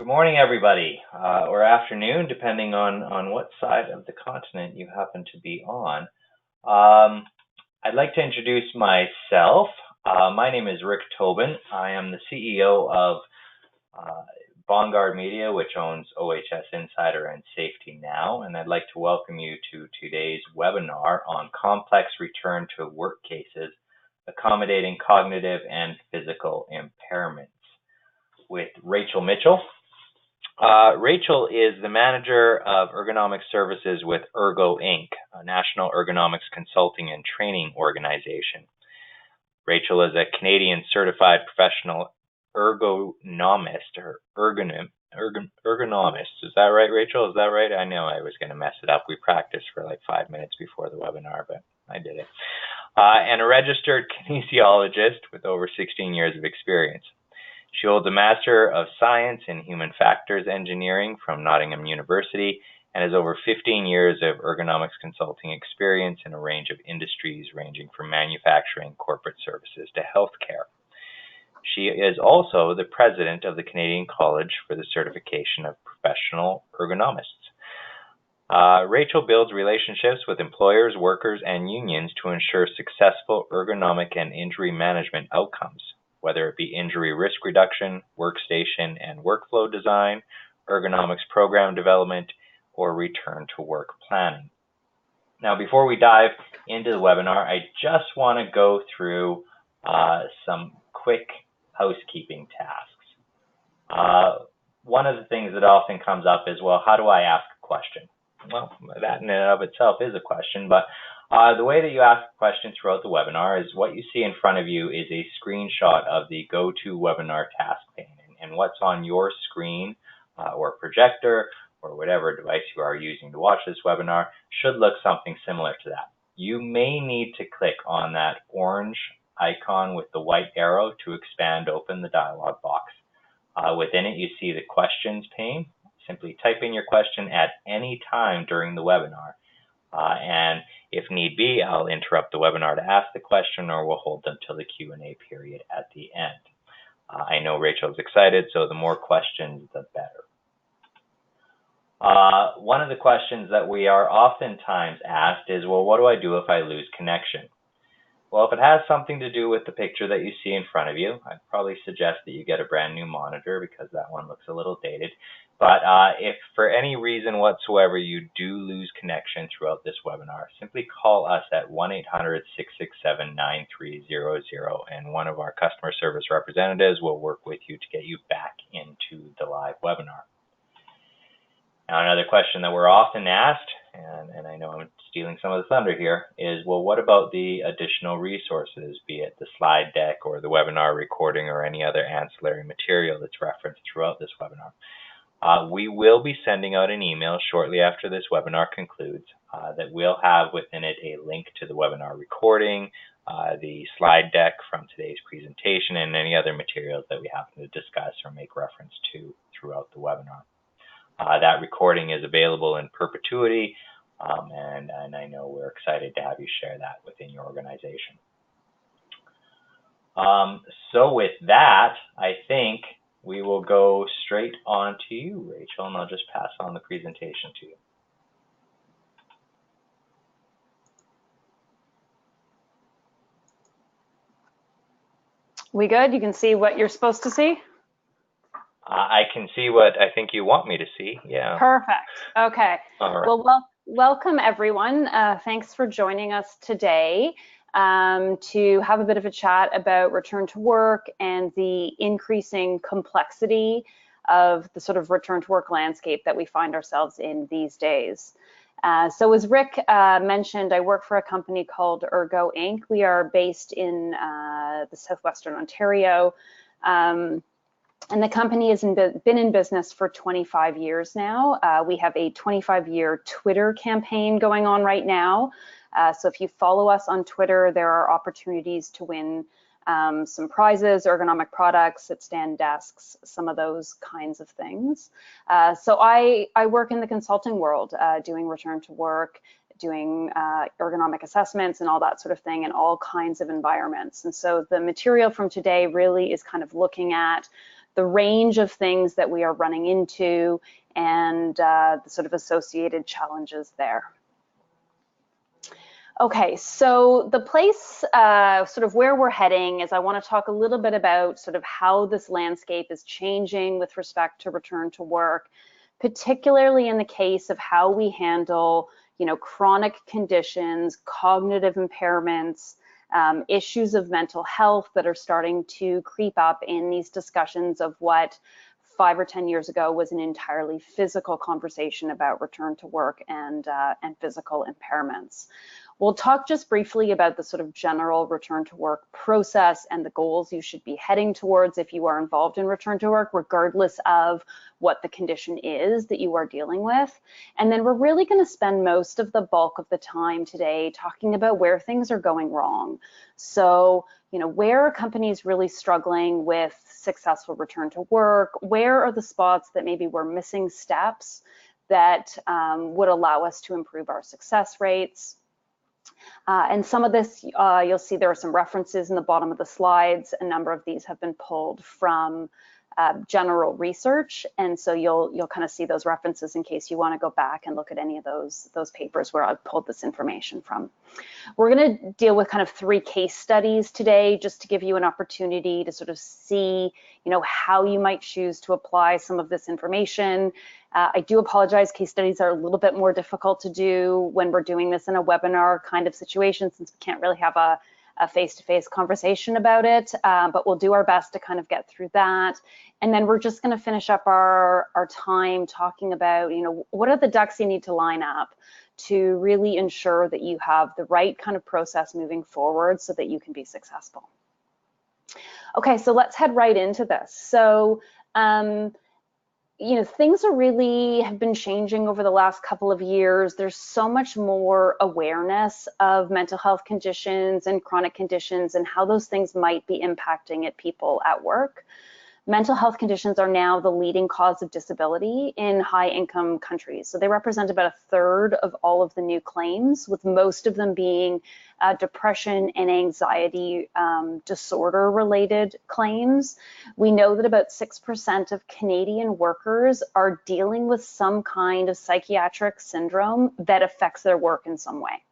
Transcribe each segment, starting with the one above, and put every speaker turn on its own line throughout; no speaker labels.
Good morning, everybody, or afternoon, depending on what side of the continent you happen to be on. I'd like to introduce myself. My name is Rick Tobin. I am the CEO of Vanguard Media, which owns OHS Insider and Safety Now, and I'd like to welcome you to today's webinar on complex return to work cases, accommodating cognitive and physical impairments, with Rachel Mitchell. Rachel is the manager of ergonomics services with Ergo Inc., a national ergonomics consulting and training organization. Rachel is a Canadian certified professional ergonomist, or ergonomist. Is that right, Rachel? Is that right? I know I was going to mess it up. We practiced for like 5 minutes before the webinar, but I did it. And a registered kinesiologist with over 16 years of experience. She holds a Master of Science in Human Factors Engineering from Nottingham University and has over 15 years of ergonomics consulting experience in a range of industries ranging from manufacturing, corporate services to healthcare. She is also the president of the Canadian College for the Certification of Professional Ergonomists. Rachel builds relationships with employers, workers, and unions to ensure successful ergonomic and injury management outcomes, whether it be injury risk reduction, workstation and workflow design, ergonomics program development, or return to work planning. Now, before we dive into the webinar, I just want to go through some quick housekeeping tasks. One of the things that often comes up is, well, how do I ask a question? Well, that in and of itself is a question, but the way that you ask a question throughout the webinar is what you see in front of you is a screenshot of the GoToWebinar task pane. And what's on your screen or projector or whatever device you are using to watch this webinar should look something similar to that. You may need to click on that orange icon with the white arrow to expand open the dialog box. Within it, you see the questions pane. Simply type in your question at any time during the webinar. And if need be, I'll interrupt the webinar to ask the question, or we'll hold them till the Q&A period at the end. I know Rachel's excited, so the more questions, the better. One of the questions that we are oftentimes asked is, well, what do I do if I lose connection? Well, if it has something to do with the picture that you see in front of you, I'd probably suggest that you get a brand new monitor because that one looks a little dated. But if for any reason whatsoever you do lose connection throughout this webinar, simply call us at 1-800-667-9300 and one of our customer service representatives will work with you to get you back into the live webinar. Now, another question that we're often asked, and I know I'm stealing some of the thunder here, is, well, what about the additional resources, be it the slide deck or the webinar recording or any other ancillary material that's referenced throughout this webinar? We will be sending out an email shortly after this webinar concludes that will have within it a link to the webinar recording, the slide deck from today's presentation, and any other materials that we happen to discuss or make reference to throughout the webinar. That recording is available in perpetuity, and I know we're excited to have you share that within your organization. So with that, I think we will go straight on to you, Rachel, and I'll just pass on the presentation to you.
We good? You can see what you're supposed to see?
I can see what I think you want me to see, yeah.
Perfect, okay.
All right.
Well, welcome everyone. Thanks for joining us today to have a bit of a chat about return to work and the increasing complexity of the sort of return to work landscape that we find ourselves in these days. So as Rick mentioned, I work for a company called Ergo Inc. We are based in the Southwestern Ontario. And the company has been in business for 25 years now. We have a 25-year Twitter campaign going on right now. So if you follow us on Twitter, there are opportunities to win some prizes, ergonomic products, sit-stand desks, some of those kinds of things. So I work in the consulting world, doing return to work, doing ergonomic assessments and all that sort of thing in all kinds of environments. And so the material from today really is kind of looking at the range of things that we are running into and the sort of associated challenges there. Okay, so the place, sort of where we're heading is I want to talk a little bit about sort of how this landscape is changing with respect to return to work, particularly in the case of how we handle, chronic conditions, cognitive impairments, issues of mental health that are starting to creep up in these discussions of what 5 or 10 years ago was an entirely physical conversation about return to work and physical impairments. We'll talk just briefly about the sort of general return to work process and the goals you should be heading towards if you are involved in return to work, regardless of what the condition is that you are dealing with. And then we're really going to spend most of the bulk of the time today talking about where things are going wrong. So, where are companies really struggling with successful return to work? Where are the spots that maybe we're missing steps that would allow us to improve our success rates? And some of this, you'll see there are some references in the bottom of the slides. A number of these have been pulled from general research, and so you'll kind of see those references in case you want to go back and look at any of those papers where I've pulled this information from. We're going to deal with kind of 3 case studies today, just to give you an opportunity to sort of see, how you might choose to apply some of this information. I do apologize, case studies are a little bit more difficult to do when we're doing this in a webinar kind of situation, since we can't really have a face-to-face conversation about it, but we'll do our best to kind of get through that. And then we're just going to finish up our time talking about, what are the ducks you need to line up to really ensure that you have the right kind of process moving forward so that you can be successful. Okay, so let's head right into this. So, things have been changing over the last couple of years. There's so much more awareness of mental health conditions and chronic conditions and how those things might be impacting people at work. Mental health conditions are now the leading cause of disability in high-income countries. So they represent about 1/3 of all of the new claims, with most of them being depression and anxiety disorder-related claims. We know that about 6% of Canadian workers are dealing with some kind of psychiatric syndrome that affects their work in some way.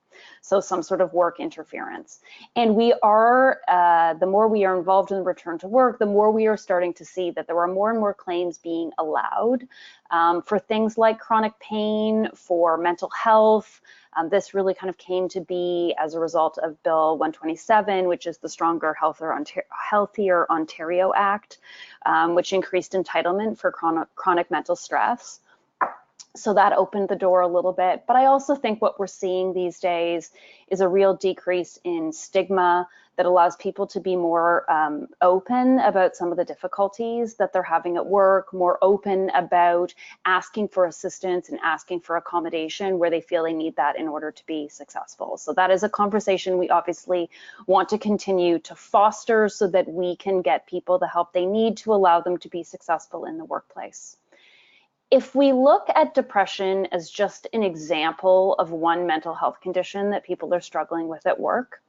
So some sort of work interference. And we are, the more we are involved in return to work, the more we are starting to see that there are more and more claims being allowed for things like chronic pain, for mental health. This really kind of came to be as a result of Bill 127, which is the Stronger, Healthier Ontario Act, which increased entitlement for chronic mental stress. So that opened the door a little bit. But I also think what we're seeing these days is a real decrease in stigma that allows people to be more open about some of the difficulties that they're having at work, more open about asking for assistance and asking for accommodation where they feel they need that in order to be successful. So that is a conversation we obviously want to continue to foster so that we can get people the help they need to allow them to be successful in the workplace. If we look at depression as just an example of one mental health condition that people are struggling with at work,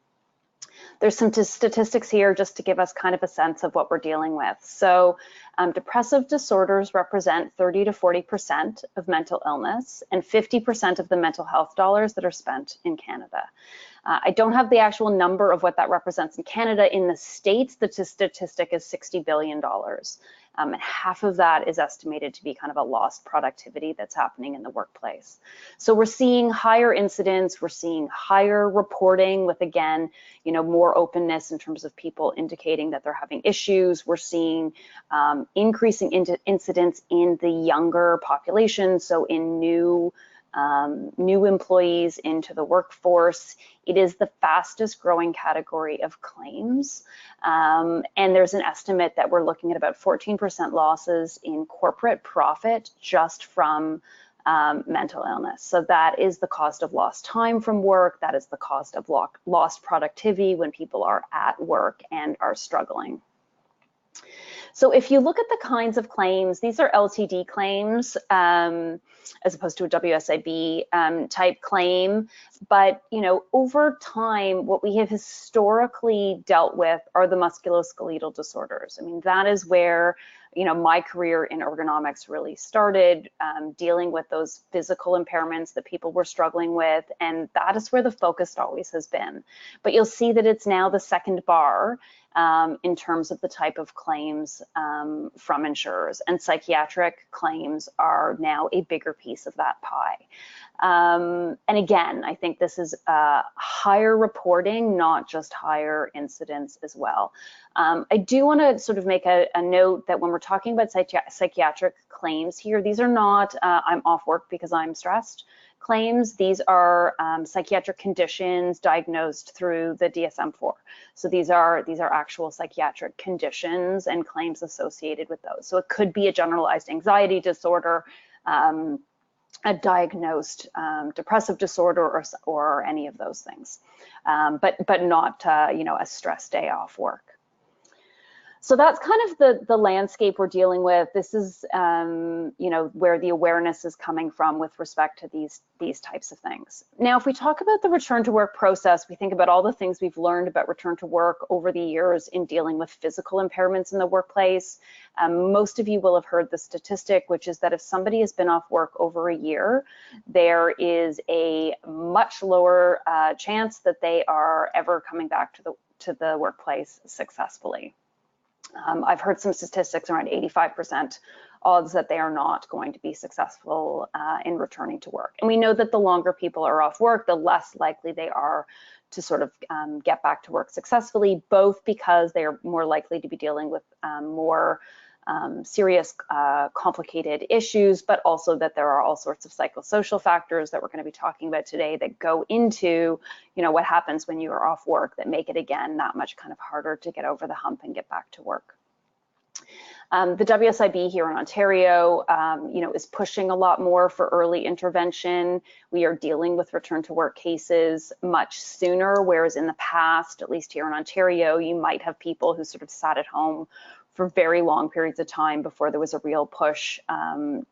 there's some statistics here just to give us kind of a sense of what we're dealing with. So depressive disorders represent 30 to 40% of mental illness and 50% of the mental health dollars that are spent in Canada. I don't have the actual number of what that represents in Canada. In the States, the statistic is $60 billion. And half of that is estimated to be kind of a lost productivity that's happening in the workplace. So we're seeing higher incidents, we're seeing higher reporting with, again, more openness in terms of people indicating that they're having issues. We're seeing increasing incidents in the younger population, so in new employees into the workforce. It is the fastest growing category of claims. And there's an estimate that we're looking at about 14% losses in corporate profit just from mental illness. So that is the cost of lost time from work. That is the cost of lost productivity when people are at work and are struggling. So if you look at the kinds of claims, these are LTD claims as opposed to a WSIB type claim. But over time, what we have historically dealt with are the musculoskeletal disorders. I mean, that is where my career in ergonomics really started, dealing with those physical impairments that people were struggling with, and that is where the focus always has been. But you'll see that it's now the second bar in terms of the type of claims from insurers, and psychiatric claims are now a bigger piece of that pie. And again, I think this is higher reporting, not just higher incidence as well. I do want to sort of make a note that when we're talking about psychiatric claims here, these are not I'm off work because I'm stressed claims. These are psychiatric conditions diagnosed through the DSM-4. So these are actual psychiatric conditions and claims associated with those. So it could be a generalized anxiety disorder, a diagnosed depressive disorder, or any of those things, but not a stress day off work. So that's kind of the landscape we're dealing with. This is where the awareness is coming from with respect to these types of things. Now, if we talk about the return to work process, we think about all the things we've learned about return to work over the years in dealing with physical impairments in the workplace. Most of you will have heard the statistic, which is that if somebody has been off work over a year, there is a much lower chance that they are ever coming back to the workplace successfully. I've heard some statistics around 85% odds that they are not going to be successful in returning to work. And we know that the longer people are off work, the less likely they are to sort of get back to work successfully, both because they are more likely to be dealing with more serious, complicated issues, but also that there are all sorts of psychosocial factors that we're going to be talking about today that go into, what happens when you are off work that make it, again, that much kind of harder to get over the hump and get back to work. The WSIB here in Ontario, is pushing a lot more for early intervention. We are dealing with return to work cases much sooner, whereas in the past, at least here in Ontario, you might have people who sort of sat at home for very long periods of time before there was a real push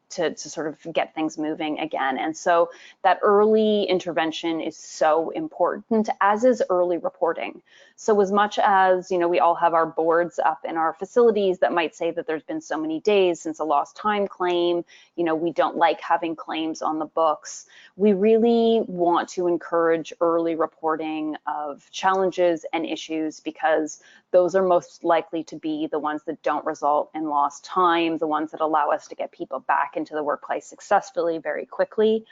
to sort of get things moving again. And so that early intervention is so important, as is early reporting. So as much as, we all have our boards up in our facilities that might say that there's been so many days since a lost time claim, we don't like having claims on the books. We really want to encourage early reporting of challenges and issues, because those are most likely to be the ones that don't result in lost time, the ones that allow us to get people back into the workplace successfully very quickly.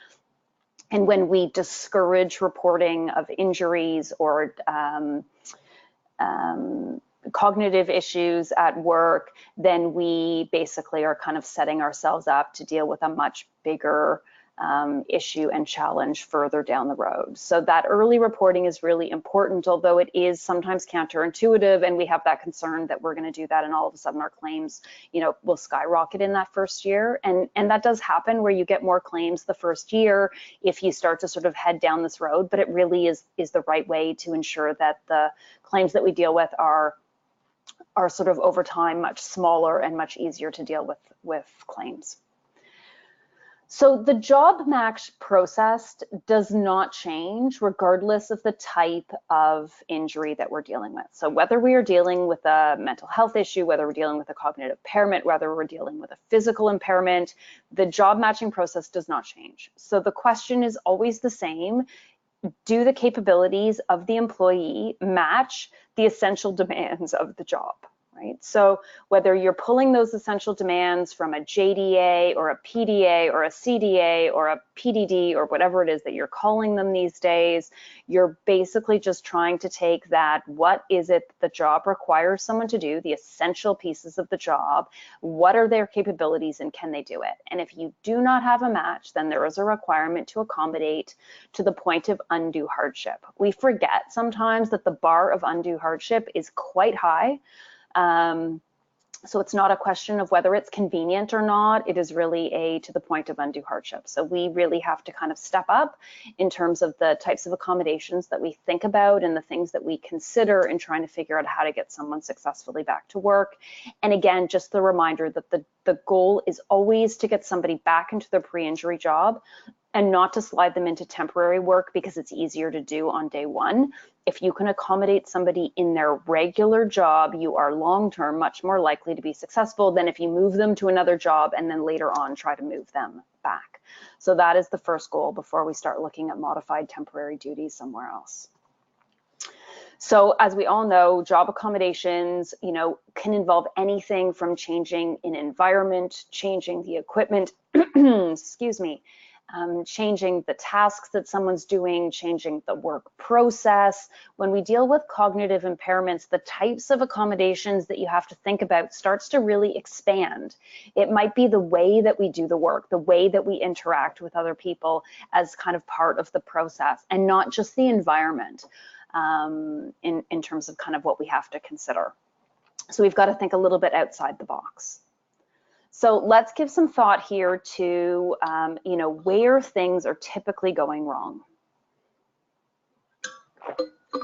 And when we discourage reporting of injuries or cognitive issues at work, then we basically are kind of setting ourselves up to deal with a much bigger issue and challenge further down the road. So that early reporting is really important, although it is sometimes counterintuitive, and we have that concern that we're going to do that and all of a sudden our claims, will skyrocket in that first year. And that does happen, where you get more claims the first year if you start to sort of head down this road, but it really is the right way to ensure that the claims that we deal with are sort of over time much smaller and much easier to deal with claims. So the job match process does not change regardless of the type of injury that we're dealing with. So whether we are dealing with a mental health issue, whether we're dealing with a cognitive impairment, whether we're dealing with a physical impairment, the job matching process does not change. So the question is always the same. Do the capabilities of the employee match the essential demands of the job? Right? So whether you're pulling those essential demands from a JDA or a PDA or a CDA or a PDD or whatever it is that you're calling them these days, you're basically just trying to take that, what is it the job requires someone to do, the essential pieces of the job, what are their capabilities and can they do it? And if you do not have a match, then there is a requirement to accommodate to the point of undue hardship. We forget sometimes that the bar of undue hardship is quite high. So it's not a question of whether it's convenient or not. It is really to the point of undue hardship. So we really have to kind of step up in terms of the types of accommodations that we think about and the things that we consider in trying to figure out how to get someone successfully back to work. And again, just the reminder that the goal is always to get somebody back into their pre-injury job and not to slide them into temporary work because it's easier to do on day one. If you can accommodate somebody in their regular job, you are long-term much more likely to be successful than if you move them to another job and then later on try to move them back. So that is the first goal before we start looking at modified temporary duties somewhere else. So as we all know, job accommodations, can involve anything from changing an environment, changing the equipment, excuse me, changing the tasks that someone's doing, changing the work process. When we deal with cognitive impairments, the types of accommodations that you have to think about starts to really expand. It might be the way that we do the work, the way that we interact with other people as kind of part of the process, and not just the environment in terms of kind of what we have to consider. So we've got to think a little bit outside the box. So let's give some thought here to, where things are typically going wrong.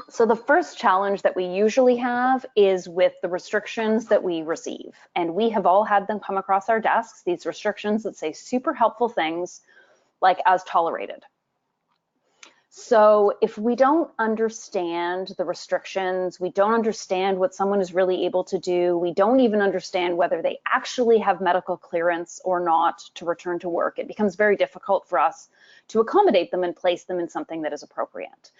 So the first challenge that we usually have is with the restrictions that we receive. And we have all had them come across our desks, these restrictions that say super helpful things like as tolerated. So if we don't understand the restrictions, we don't understand what someone is really able to do, we don't even understand whether they actually have medical clearance or not to return to work, it becomes very difficult for us to accommodate them and place them in something that is appropriate.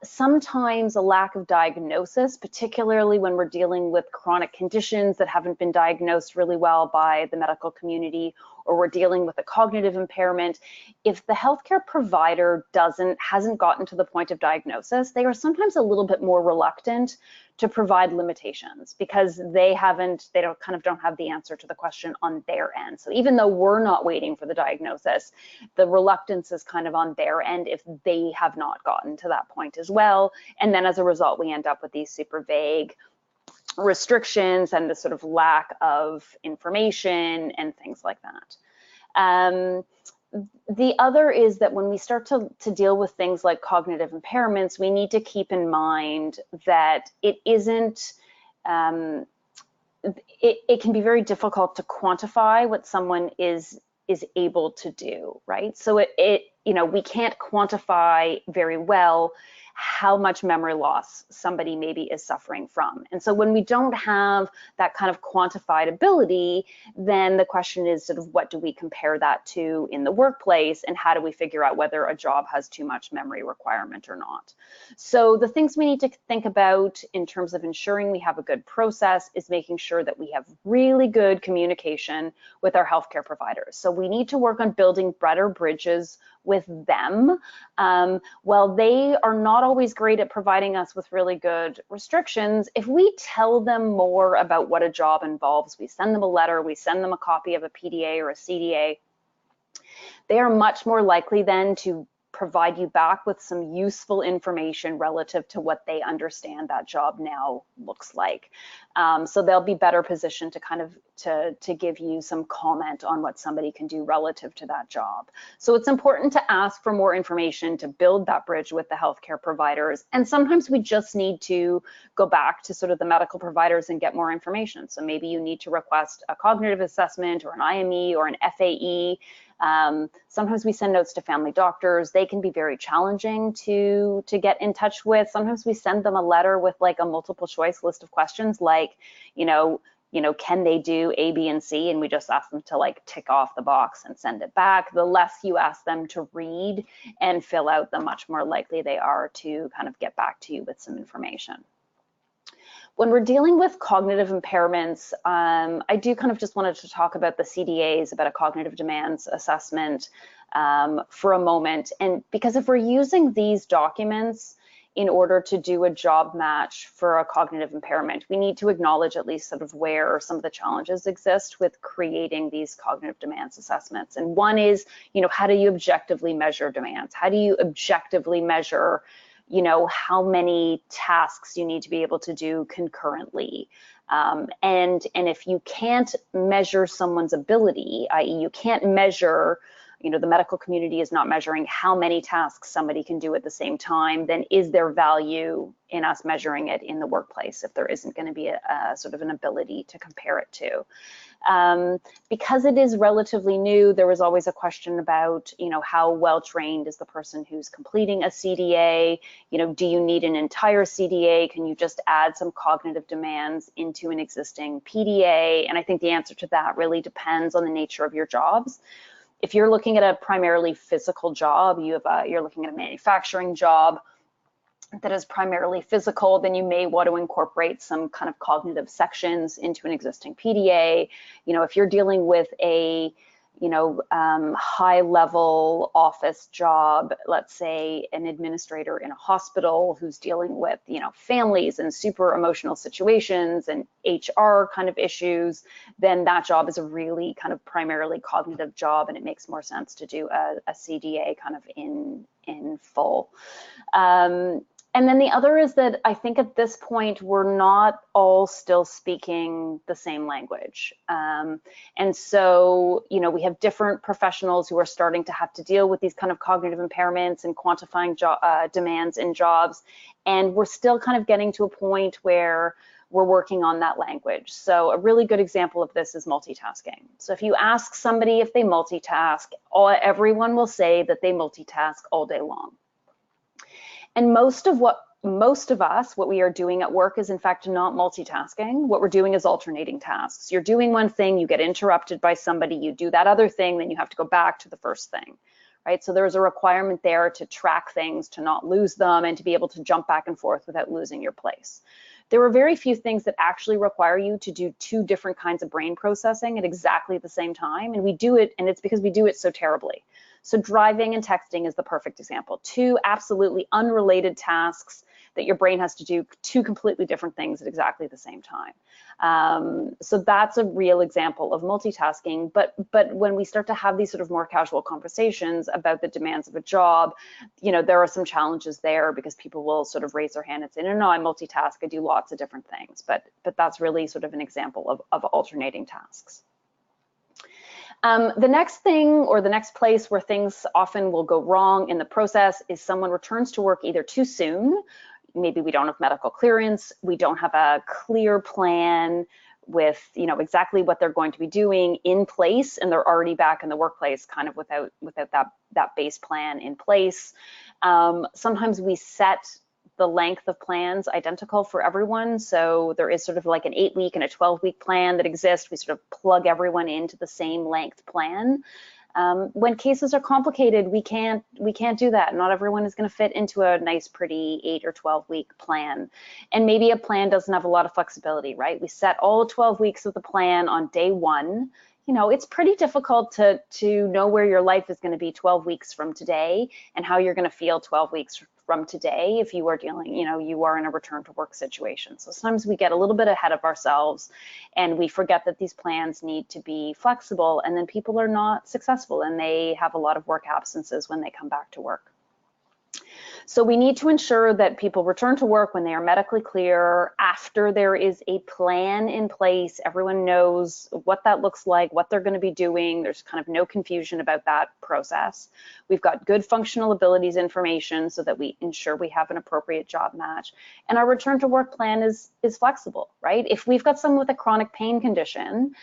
Sometimes a lack of diagnosis, particularly when we're dealing with chronic conditions that haven't been diagnosed really well by the medical community, or we're dealing with a cognitive impairment, if the healthcare provider hasn't gotten to the point of diagnosis, they are sometimes a little bit more reluctant to provide limitations because they don't have the answer to the question on their end. So even though we're not waiting for the diagnosis, the reluctance is kind of on their end if they have not gotten to that point as well. And then as a result, we end up with these super vague restrictions and the sort of lack of information and things like that. The other is that when we start to deal with things like cognitive impairments, we need to keep in mind that it isn't, it can be very difficult to quantify what someone is able to do, right? So we can't quantify very well how much memory loss somebody maybe is suffering from. And so when we don't have that kind of quantified ability, then the question is sort of what do we compare that to in the workplace, and how do we figure out whether a job has too much memory requirement or not? So the things we need to think about in terms of ensuring we have a good process is making sure that we have really good communication with our healthcare providers. So we need to work on building better bridges with them. While they are not always great at providing us with really good restrictions, if we tell them more about what a job involves, we send them a letter, we send them a copy of a PDA or a CDA, they are much more likely then to provide you back with some useful information relative to what they understand that job now looks like. So they'll be better positioned to kind of to give you some comment on what somebody can do relative to that job. So it's important to ask for more information to build that bridge with the healthcare providers. And sometimes we just need to go back to sort of the medical providers and get more information. So maybe you need to request a cognitive assessment or an IME or an FAE. Sometimes we send notes to family doctors. They can be very challenging to get in touch with. Sometimes we send them a letter with like a multiple choice list of questions like, can they do A, B, and C? And we just ask them to like tick off the box and send it back. The less you ask them to read and fill out, the much more likely they are to kind of get back to you with some information. When we're dealing with cognitive impairments, I do kind of just wanted to talk about the CDAs, about a cognitive demands assessment for a moment. And because if we're using these documents in order to do a job match for a cognitive impairment, we need to acknowledge at least sort of where some of the challenges exist with creating these cognitive demands assessments. And one is, how do you objectively measure demands? How do you objectively measure you know, how many tasks you need to be able to do concurrently. And if you can't measure someone's ability, i.e. you can't measure, you know, the medical community is not measuring how many tasks somebody can do at the same time, then is there value in us measuring it in the workplace if there isn't going to be a sort of an ability to compare it to? Because it is relatively new, there was always a question about, you know, how well trained is the person who's completing a CDA? You know, do you need an entire CDA? Can you just add some cognitive demands into an existing PDA? And I think the answer to that really depends on the nature of your jobs. If you're looking at a primarily physical job, you're looking at a manufacturing job that is primarily physical, then you may want to incorporate some kind of cognitive sections into an existing PDA. You know, if you're dealing with a, you know, high level office job, let's say an administrator in a hospital who's dealing with, you know, families and super emotional situations and HR kind of issues, then that job is a really kind of primarily cognitive job, and it makes more sense to do a CDA kind of in full. And then the other is that I think at this point, we're not all still speaking the same language. And so, you know, we have different professionals who are starting to have to deal with these kind of cognitive impairments and quantifying demands in jobs. And we're still kind of getting to a point where we're working on that language. So a really good example of this is multitasking. So if you ask somebody if they multitask, everyone will say that they multitask all day long. And most of us, what we are doing at work is in fact not multitasking. What we're doing is alternating tasks. You're doing one thing, you get interrupted by somebody, you do that other thing, then you have to go back to the first thing, right? So there's a requirement there to track things, to not lose them, and to be able to jump back and forth without losing your place. There are very few things that actually require you to do two different kinds of brain processing at exactly the same time, and we do it, and it's because we do it so terribly. So driving and texting is the perfect example. Two absolutely unrelated tasks that your brain has to do two completely different things at exactly the same time. So that's a real example of multitasking. But when we start to have these sort of more casual conversations about the demands of a job, you know, there are some challenges there because people will sort of raise their hand and say, no, I multitask, I do lots of different things. But that's really sort of an example of alternating tasks. The next thing, or the next place where things often will go wrong in the process, is someone returns to work either too soon. Maybe we don't have medical clearance, we don't have a clear plan with, you know, exactly what they're going to be doing in place, and they're already back in the workplace kind of without that base plan in place. Sometimes we set the length of plans identical for everyone. So there is sort of like an 8-week and a 12-week plan that exists. We sort of plug everyone into the same length plan. When cases are complicated, we can't do that. Not everyone is going to fit into a nice, pretty 8 or 12-week plan. And maybe a plan doesn't have a lot of flexibility, right? We set all 12 weeks of the plan on day one. You know, it's pretty difficult to know where your life is going to be 12 weeks from today and how you're going to feel 12 weeks from today if you are dealing, you know, you are in a return to work situation. So sometimes we get a little bit ahead of ourselves and we forget that these plans need to be flexible, and then people are not successful and they have a lot of work absences when they come back to work. So we need to ensure that people return to work when they are medically clear, after there is a plan in place. Everyone knows what that looks like, what they're going to be doing. There's kind of no confusion about that process. We've got good functional abilities information so that we ensure we have an appropriate job match. And our return to work plan is flexible, right? If we've got someone with a chronic pain condition,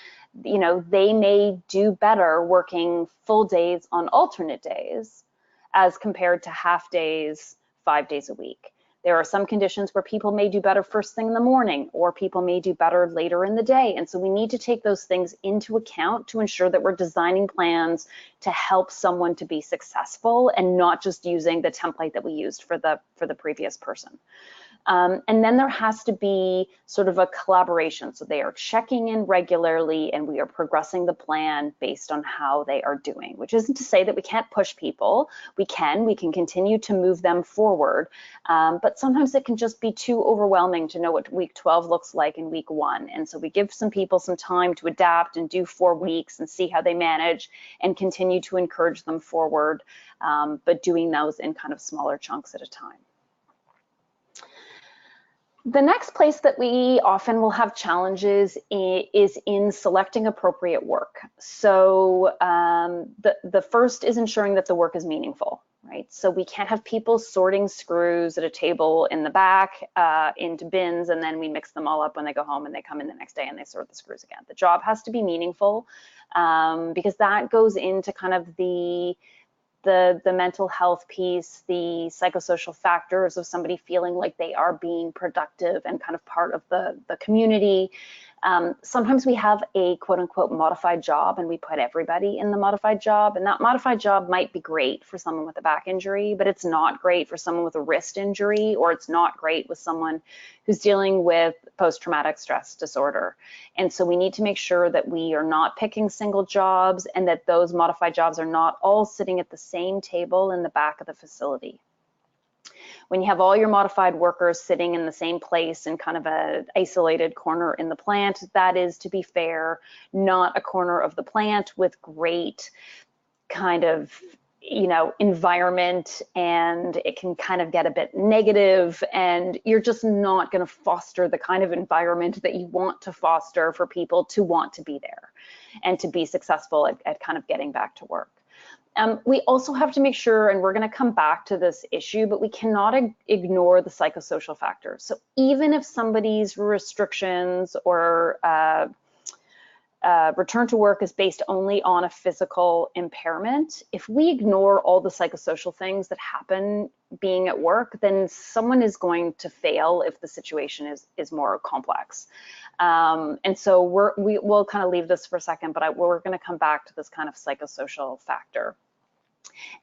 you know, they may do better working full days on alternate days as compared to half days, 5 days a week. There are some conditions where people may do better first thing in the morning, or people may do better later in the day. And so we need to take those things into account to ensure that we're designing plans to help someone to be successful and not just using the template that we used for the previous person. And then there has to be sort of a collaboration. So they are checking in regularly and we are progressing the plan based on how they are doing, which isn't to say that we can't push people. We can continue to move them forward. But sometimes it can just be too overwhelming to know what week 12 looks like in week 1. And so we give some people some time to adapt and do 4 weeks and see how they manage and continue to encourage them forward, but doing those in kind of smaller chunks at a time. The next place that we often will have challenges is in selecting appropriate work. So the first is ensuring that the work is meaningful, right? So we can't have people sorting screws at a table in the back into bins, and then we mix them all up when they go home and they come in the next day and they sort the screws again. The job has to be meaningful because that goes into kind of the mental health piece, the psychosocial factors of somebody feeling like they are being productive and kind of part of the community. Sometimes we have a quote unquote modified job and we put everybody in the modified job, and that modified job might be great for someone with a back injury, but it's not great for someone with a wrist injury, or it's not great with someone who's dealing with post-traumatic stress disorder. And so we need to make sure that we are not picking single jobs and that those modified jobs are not all sitting at the same table in the back of the facility. When you have all your modified workers sitting in the same place in kind of an isolated corner in the plant, that is, to be fair, not a corner of the plant with great kind of, you know, environment, and it can kind of get a bit negative, and you're just not going to foster the kind of environment that you want to foster for people to want to be there and to be successful at kind of getting back to work. We also have to make sure, and we're going to come back to this issue, but we cannot ignore the psychosocial factors. So even if somebody's restrictions or return to work is based only on a physical impairment, if we ignore all the psychosocial things that happen being at work, then someone is going to fail if the situation is more complex. And so we'll kind of leave this for a second, but we're going to come back to this kind of psychosocial factor.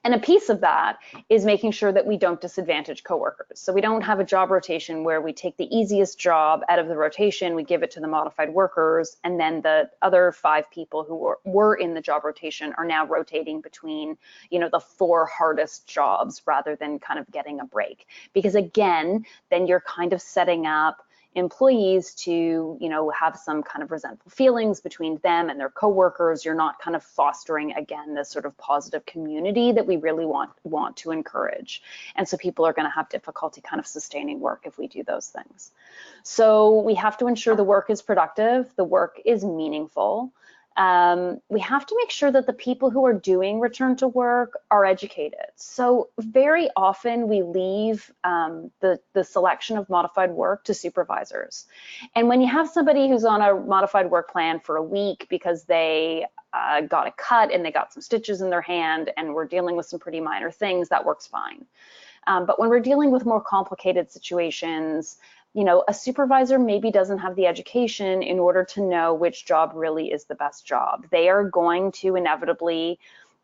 And a piece of that is making sure that we don't disadvantage coworkers. So we don't have a job rotation where we take the easiest job out of the rotation, we give it to the modified workers, and then the other 5 people who were in the job rotation are now rotating between, you know, the 4 hardest jobs rather than kind of getting a break. Because again, then you're kind of setting up employees to, you know, have some kind of resentful feelings between them and their coworkers. You're not kind of fostering, again, this sort of positive community that we really want to encourage. And so people are going to have difficulty kind of sustaining work if we do those things. So we have to ensure the work is productive, the work is meaningful. We have to make sure that the people who are doing return to work are educated. So very often we leave the selection of modified work to supervisors. And when you have somebody who's on a modified work plan for a week because they got a cut and they got some stitches in their hand and we're dealing with some pretty minor things, that works fine. But when we're dealing with more complicated situations, you know, a supervisor maybe doesn't have the education in order to know which job really is the best job. They are going to inevitably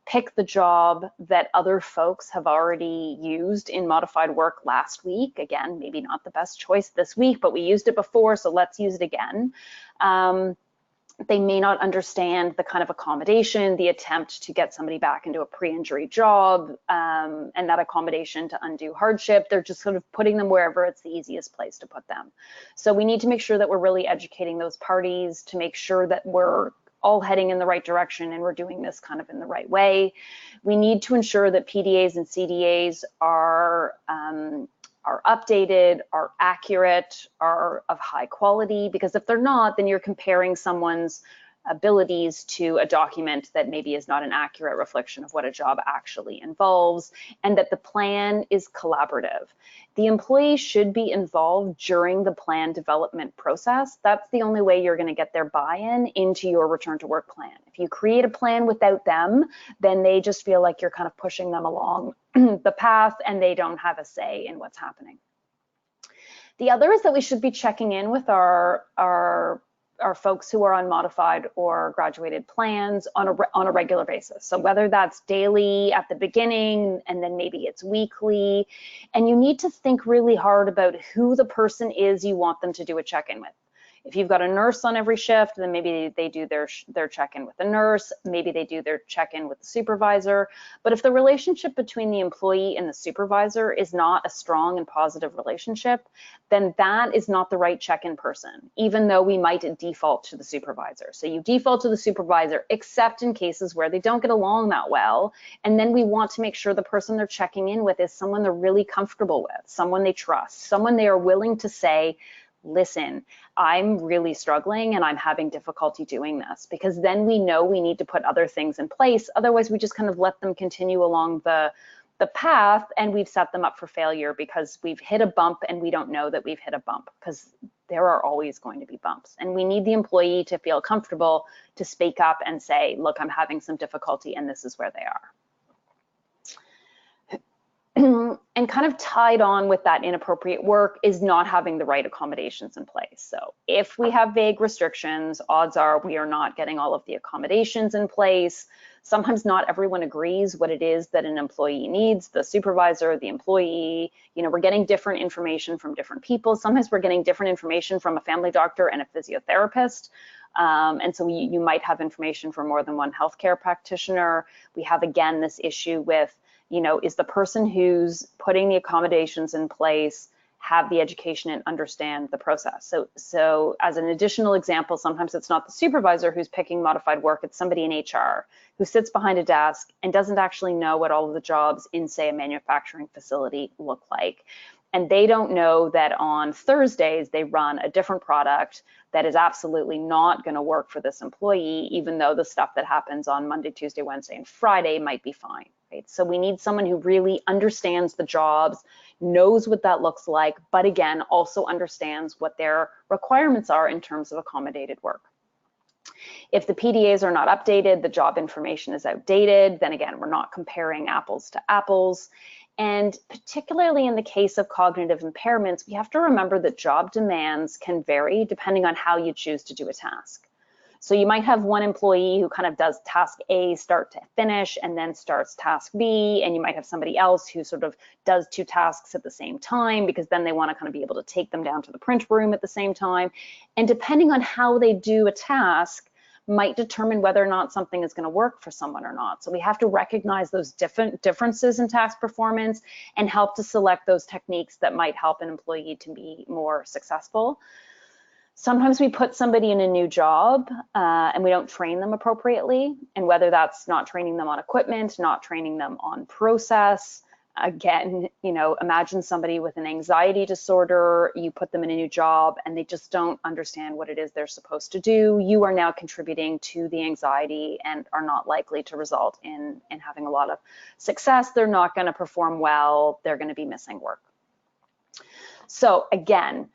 pick the job that other folks have already used in modified work last week. Again, maybe not the best choice this week, but we used it before, so let's use it again. They may not understand the kind of accommodation, the attempt to get somebody back into a pre-injury job, and that accommodation to undue hardship. They're just sort of putting them wherever it's the easiest place to put them. So we need to make sure that we're really educating those parties to make sure that we're all heading in the right direction and we're doing this kind of in the right way. We need to ensure that PDAs and CDAs are updated, are accurate, are of high quality, because if they're not, then you're comparing someone's abilities to a document that maybe is not an accurate reflection of what a job actually involves, and that the plan is collaborative. The employee should be involved during the plan development process. That's the only way you're going to get their buy-in into your return to work plan. If you create a plan without them, then they just feel like you're kind of pushing them along the path and they don't have a say in what's happening. The other is that we should be checking in with our folks who are on modified or graduated plans on a regular basis. So whether that's daily at the beginning and then maybe it's weekly, and you need to think really hard about who the person is you want them to do a check-in with. If you've got a nurse on every shift, then maybe they do their check-in with the nurse, maybe they do their check-in with the supervisor. But if the relationship between the employee and the supervisor is not a strong and positive relationship, then that is not the right check-in person, even though we might default to the supervisor. So you default to the supervisor, except in cases where they don't get along that well. And then we want to make sure the person they're checking in with is someone they're really comfortable with, someone they trust, someone they are willing to say, listen, I'm really struggling and I'm having difficulty doing this, because then we know we need to put other things in place. Otherwise, we just kind of let them continue along the path, and we've set them up for failure because we've hit a bump and we don't know that we've hit a bump, because there are always going to be bumps. And we need the employee to feel comfortable to speak up and say, look, I'm having some difficulty and this is where they are. And kind of tied on with that inappropriate work is not having the right accommodations in place. So if we have vague restrictions, odds are we are not getting all of the accommodations in place. Sometimes not everyone agrees what it is that an employee needs, the supervisor, the employee. You know, we're getting different information from different people. Sometimes we're getting different information from a family doctor and a physiotherapist. And so you might have information from more than one healthcare practitioner. We have, again, this issue with, you know, is the person who's putting the accommodations in place have the education and understand the process? So as an additional example, sometimes it's not the supervisor who's picking modified work, it's somebody in HR who sits behind a desk and doesn't actually know what all of the jobs in, say, a manufacturing facility look like. And they don't know that on Thursdays they run a different product that is absolutely not going to work for this employee, even though the stuff that happens on Monday, Tuesday, Wednesday, and Friday might be fine. Right? So we need someone who really understands the jobs, knows what that looks like, but again, also understands what their requirements are in terms of accommodated work. If the PDAs are not updated, the job information is outdated, then again, we're not comparing apples to apples. And particularly in the case of cognitive impairments, we have to remember that job demands can vary depending on how you choose to do a task. So you might have one employee who kind of does task A start to finish and then starts task B, and you might have somebody else who sort of does two tasks at the same time, because then they want to kind of be able to take them down to the print room at the same time. And depending on how they do a task might determine whether or not something is going to work for someone or not. So we have to recognize those differences in task performance and help to select those techniques that might help an employee to be more successful. Sometimes we put somebody in a new job and we don't train them appropriately, and whether that's not training them on equipment, not training them on process. Again, you know, imagine somebody with an anxiety disorder, you put them in a new job and they just don't understand what it is they're supposed to do. You are now contributing to the anxiety and are not likely to result in having a lot of success. They're not going to perform well. They're going to be missing work. So again,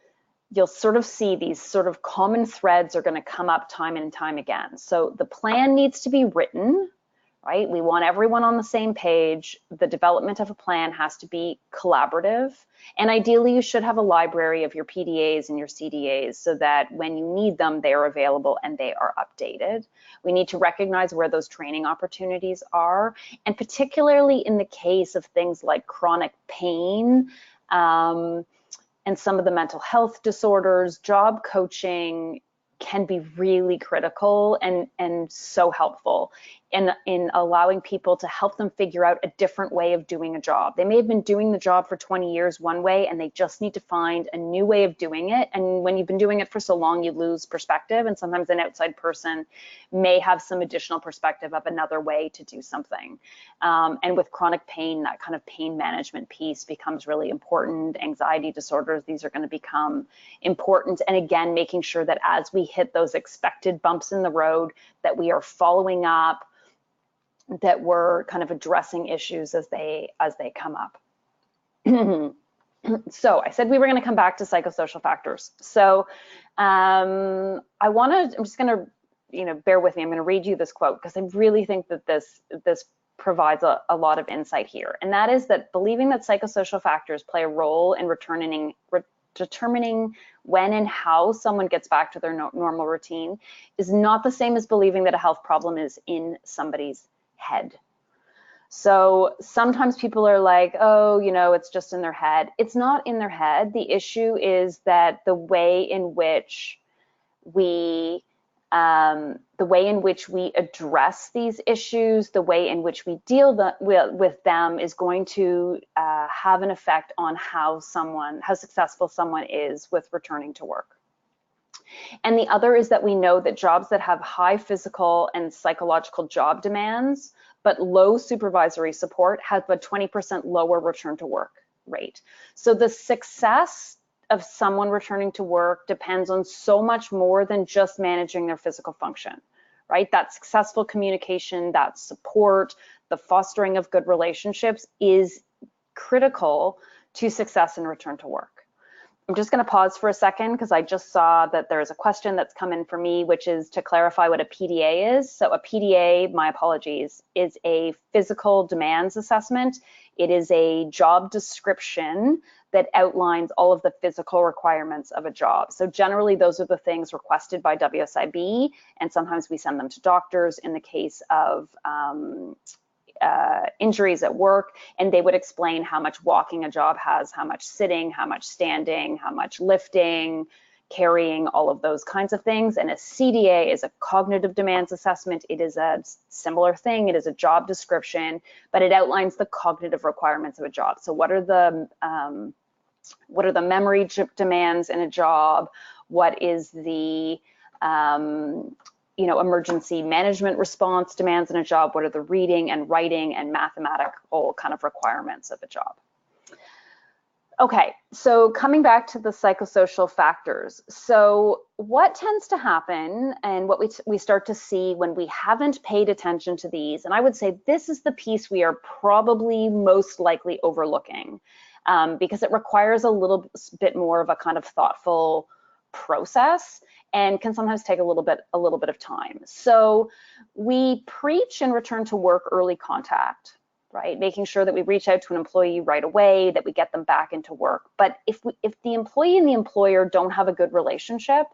you'll sort of see these sort of common threads are going to come up time and time again. So the plan needs to be written, right? We want everyone on the same page. The development of a plan has to be collaborative. And ideally, you should have a library of your PDAs and your CDAs so that when you need them, they are available and they are updated. We need to recognize where those training opportunities are. And particularly in the case of things like chronic pain, and some of the mental health disorders, job coaching can be really critical and so helpful in allowing people to help them figure out a different way of doing a job. They may have been doing the job for 20 years one way and they just need to find a new way of doing it. And when you've been doing it for so long, you lose perspective, and sometimes an outside person may have some additional perspective of another way to do something. And with chronic pain, that kind of pain management piece becomes really important. Anxiety disorders, these are going to become important. And again, making sure that as we hit those expected bumps in the road, that we are following up, that we're kind of addressing issues as they come up. So I said we were going to come back to psychosocial factors. So I'm just going to, you know, bear with me. I'm going to read you this quote because I really think that this provides a lot of insight here. And that is that believing that psychosocial factors play a role in determining when and how someone gets back to their normal routine is not the same as believing that a health problem is in somebody's head. So sometimes people are like, oh, you know, it's just in their head. It's not in their head. The issue is that the way in which the way in which we address these issues, the way in which we deal with them is going to have an effect on how successful someone is with returning to work. And the other is that we know that jobs that have high physical and psychological job demands, but low supervisory support, have a 20% lower return to work rate. So the success of someone returning to work depends on so much more than just managing their physical function, right? That successful communication, that support, the fostering of good relationships is critical to success in return to work. I'm just going to pause for a second because I just saw that there's a question that's come in for me, which is to clarify what a PDA is. So a PDA, my apologies, is a physical demands assessment. It is a job description that outlines all of the physical requirements of a job. So generally, those are the things requested by WSIB, and sometimes we send them to doctors in the case of injuries at work, and they would explain how much walking a job has, how much sitting, how much standing, how much lifting, carrying, all of those kinds of things. And a CDA is a cognitive demands assessment. It is a similar thing. It is a job description, but it outlines the cognitive requirements of a job. So what are the memory demands in a job? What is the emergency management response demands in a job? What are the reading and writing and mathematical kind of requirements of a job? Okay, so coming back to the psychosocial factors. So what tends to happen and what we start to see when we haven't paid attention to these, and I would say this is the piece we are probably most likely overlooking because it requires a little bit more of a kind of thoughtful process and can sometimes take a little bit of time. So we preach and return to work early contact, right? Making sure that we reach out to an employee right away, that we get them back into work. But if the employee and the employer don't have a good relationship,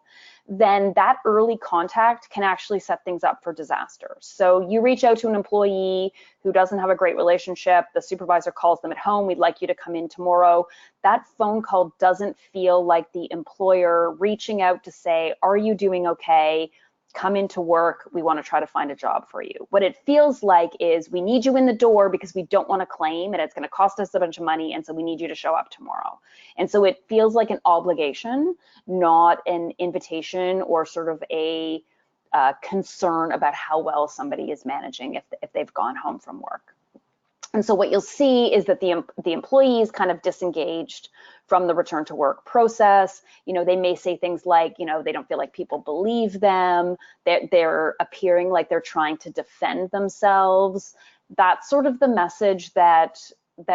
then that early contact can actually set things up for disaster. So you reach out to an employee who doesn't have a great relationship, the supervisor calls them at home, we'd like you to come in tomorrow. That phone call doesn't feel like the employer reaching out to say, are you doing okay? Come into work, we want to try to find a job for you. What it feels like is we need you in the door because we don't want to claim and it's going to cost us a bunch of money, and so we need you to show up tomorrow. And so it feels like an obligation, not an invitation or sort of a concern about how well somebody is managing if they've gone home from work. And so what you'll see is that the employee is kind of disengaged from the return to work process. They may say things like, they don't feel like people believe them. They're appearing like they're trying to defend themselves. That's sort of the message that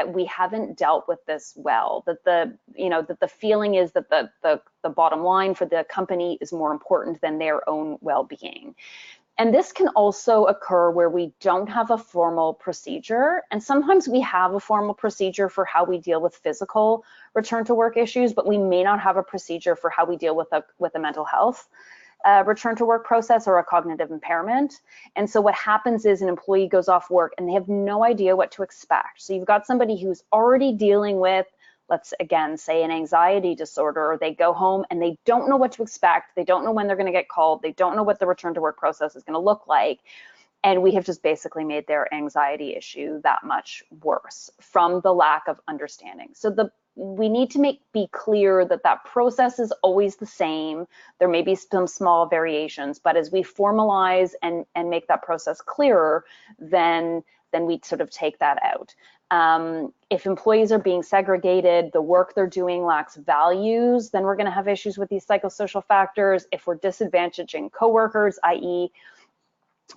we haven't dealt with this well, that the feeling is that the bottom line for the company is more important than their own well-being. And this can also occur where we don't have a formal procedure. And sometimes we have a formal procedure for how we deal with physical return to work issues, but we may not have a procedure for how we deal with a mental health return to work process or a cognitive impairment. And so what happens is an employee goes off work and they have no idea what to expect. So you've got somebody who's already dealing with, let's again say, an anxiety disorder, or they go home and they don't know what to expect. They don't know when they're going to get called. They don't know what the return to work process is going to look like. And we have just basically made their anxiety issue that much worse from the lack of understanding. So we need to be clear that process is always the same. There may be some small variations, but as we formalize and make that process clearer, then we sort of take that out. If employees are being segregated, the work they're doing lacks values, then we're going to have issues with these psychosocial factors. If we're disadvantaging coworkers, i.e.,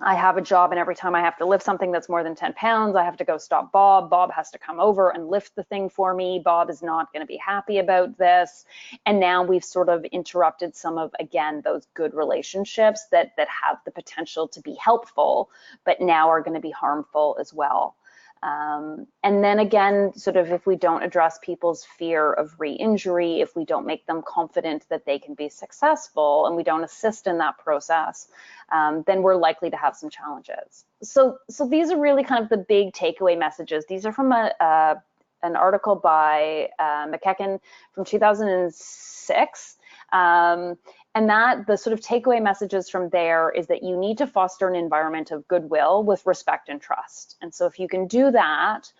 I have a job and every time I have to lift something that's more than 10 pounds, I have to go stop Bob. Bob has to come over and lift the thing for me. Bob is not going to be happy about this. And now we've sort of interrupted some of, again, those good relationships that have the potential to be helpful, but now are going to be harmful as well. And then again, sort of if we don't address people's fear of re-injury, if we don't make them confident that they can be successful and we don't assist in that process, then we're likely to have some challenges. So these are really kind of the big takeaway messages. These are from an article by McKechnie from 2006. And And that the sort of takeaway messages from there is that you need to foster an environment of goodwill with respect and trust. And so if you can do that,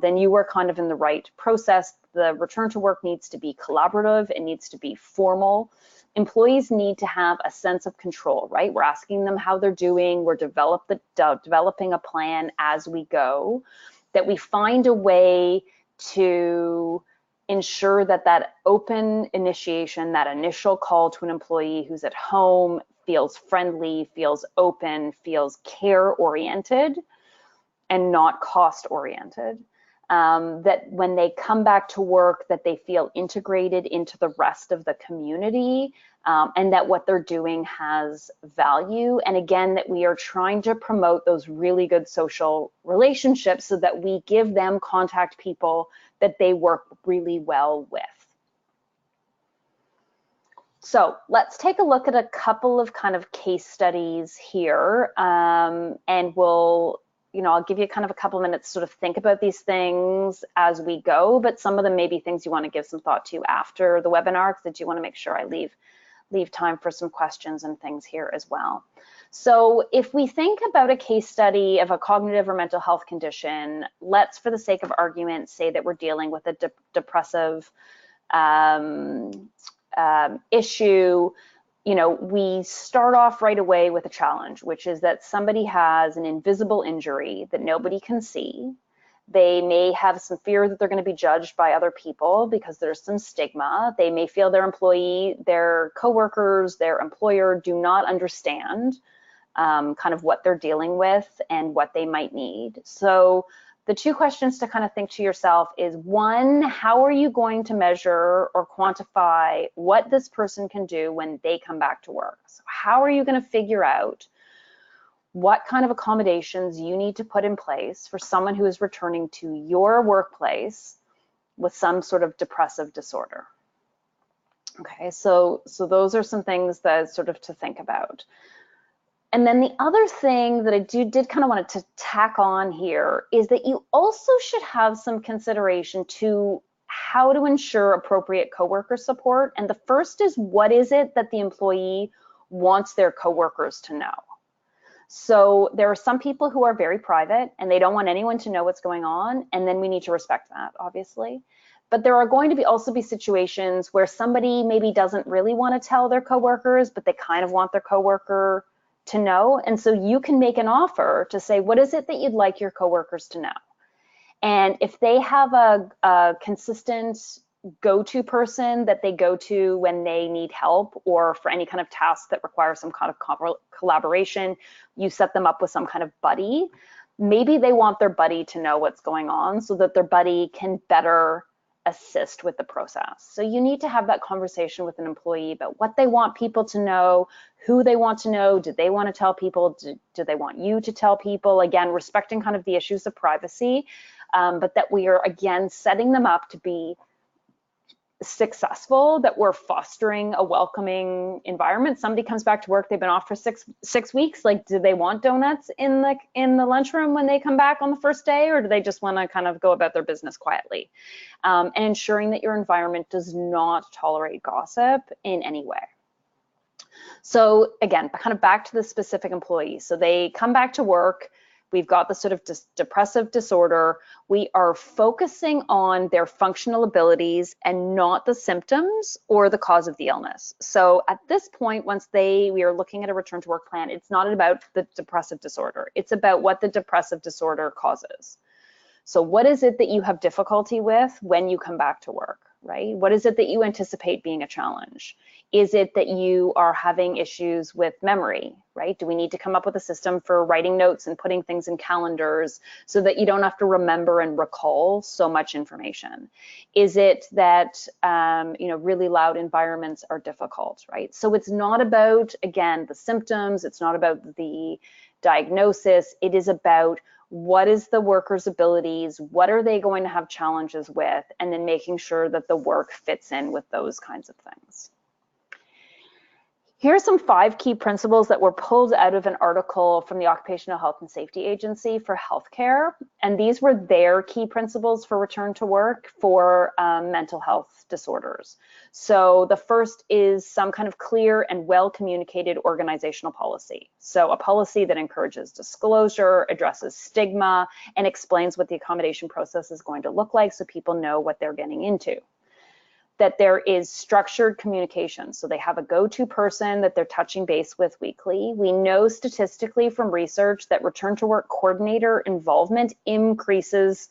then you are kind of in the right process. The return to work needs to be collaborative, it needs to be formal. Employees need to have a sense of control, right? We're asking them how they're doing, we're developing a plan as we go, that we find a way to ensure that that open initiation, that initial call to an employee who's at home feels friendly, feels open, feels care-oriented and not cost-oriented. That when they come back to work, that they feel integrated into the rest of the community, and that what they're doing has value. And again, that we are trying to promote those really good social relationships so that we give them contact people that they work really well with. So let's take a look at a couple of kind of case studies here, and I'll give you kind of a couple minutes to sort of think about these things as we go, but some of them may be things you want to give some thought to after the webinar, because I do want to make sure I leave time for some questions and things here as well. So if we think about a case study of a cognitive or mental health condition, let's, for the sake of argument, say that we're dealing with a depressive issue. We start off right away with a challenge, which is that somebody has an invisible injury that nobody can see. They may have some fear that they're going to be judged by other people because there's some stigma. They may feel their coworkers, their employer do not understand kind of what they're dealing with and what they might need. So the two questions to kind of think to yourself is, one, how are you going to measure or quantify what this person can do when they come back to work? So how are you going to figure out what kind of accommodations you need to put in place for someone who is returning to your workplace with some sort of depressive disorder? Okay, so those are some things that sort of to think about. And then the other thing that I did kind of want to tack on here is that you also should have some consideration to how to ensure appropriate coworker support. And the first is, what is it that the employee wants their coworkers to know? So there are some people who are very private and they don't want anyone to know what's going on, and then we need to respect that, obviously. But there are going to also be situations where somebody maybe doesn't really want to tell their coworkers, but they kind of want their coworker to know. And so you can make an offer to say, what is it that you'd like your coworkers to know? And if they have a consistent go-to person that they go to when they need help or for any kind of task that requires some kind of collaboration, you set them up with some kind of buddy. Maybe they want their buddy to know what's going on so that their buddy can better assist with the process. So you need to have that conversation with an employee about what they want people to know, who they want to know, do they want to tell people, do they want you to tell people, again, respecting kind of the issues of privacy, but that we are, again, setting them up to be successful, that we're fostering a welcoming environment. Somebody comes back to work, they've been off for six weeks, like, do they want donuts in the lunchroom when they come back on the first day, or do they just want to kind of go about their business quietly? And ensuring that your environment does not tolerate gossip in any way. So again, kind of back to the specific employee. So they come back to work, we've got the sort of depressive disorder. We are focusing on their functional abilities and not the symptoms or the cause of the illness. So at this point, once we are looking at a return to work plan, it's not about the depressive disorder. It's about what the depressive disorder causes. So what is it that you have difficulty with when you come back to work, right? What is it that you anticipate being a challenge? Is it that you are having issues with memory, right? Do we need to come up with a system for writing notes and putting things in calendars so that you don't have to remember and recall so much information? Is it that, really loud environments are difficult, right? So it's not about, again, the symptoms, it's not about the diagnosis, it is about what is the worker's abilities, what are they going to have challenges with, and then making sure that the work fits in with those kinds of things. Here are some 5 key principles that were pulled out of an article from the Occupational Health and Safety Agency for healthcare. And these were their key principles for return to work for mental health disorders. So the first is some kind of clear and well-communicated organizational policy. So a policy that encourages disclosure, addresses stigma, and explains what the accommodation process is going to look like so people know what they're getting into. That there is structured communication. So they have a go-to person that they're touching base with weekly. We know statistically from research that return to work coordinator involvement increases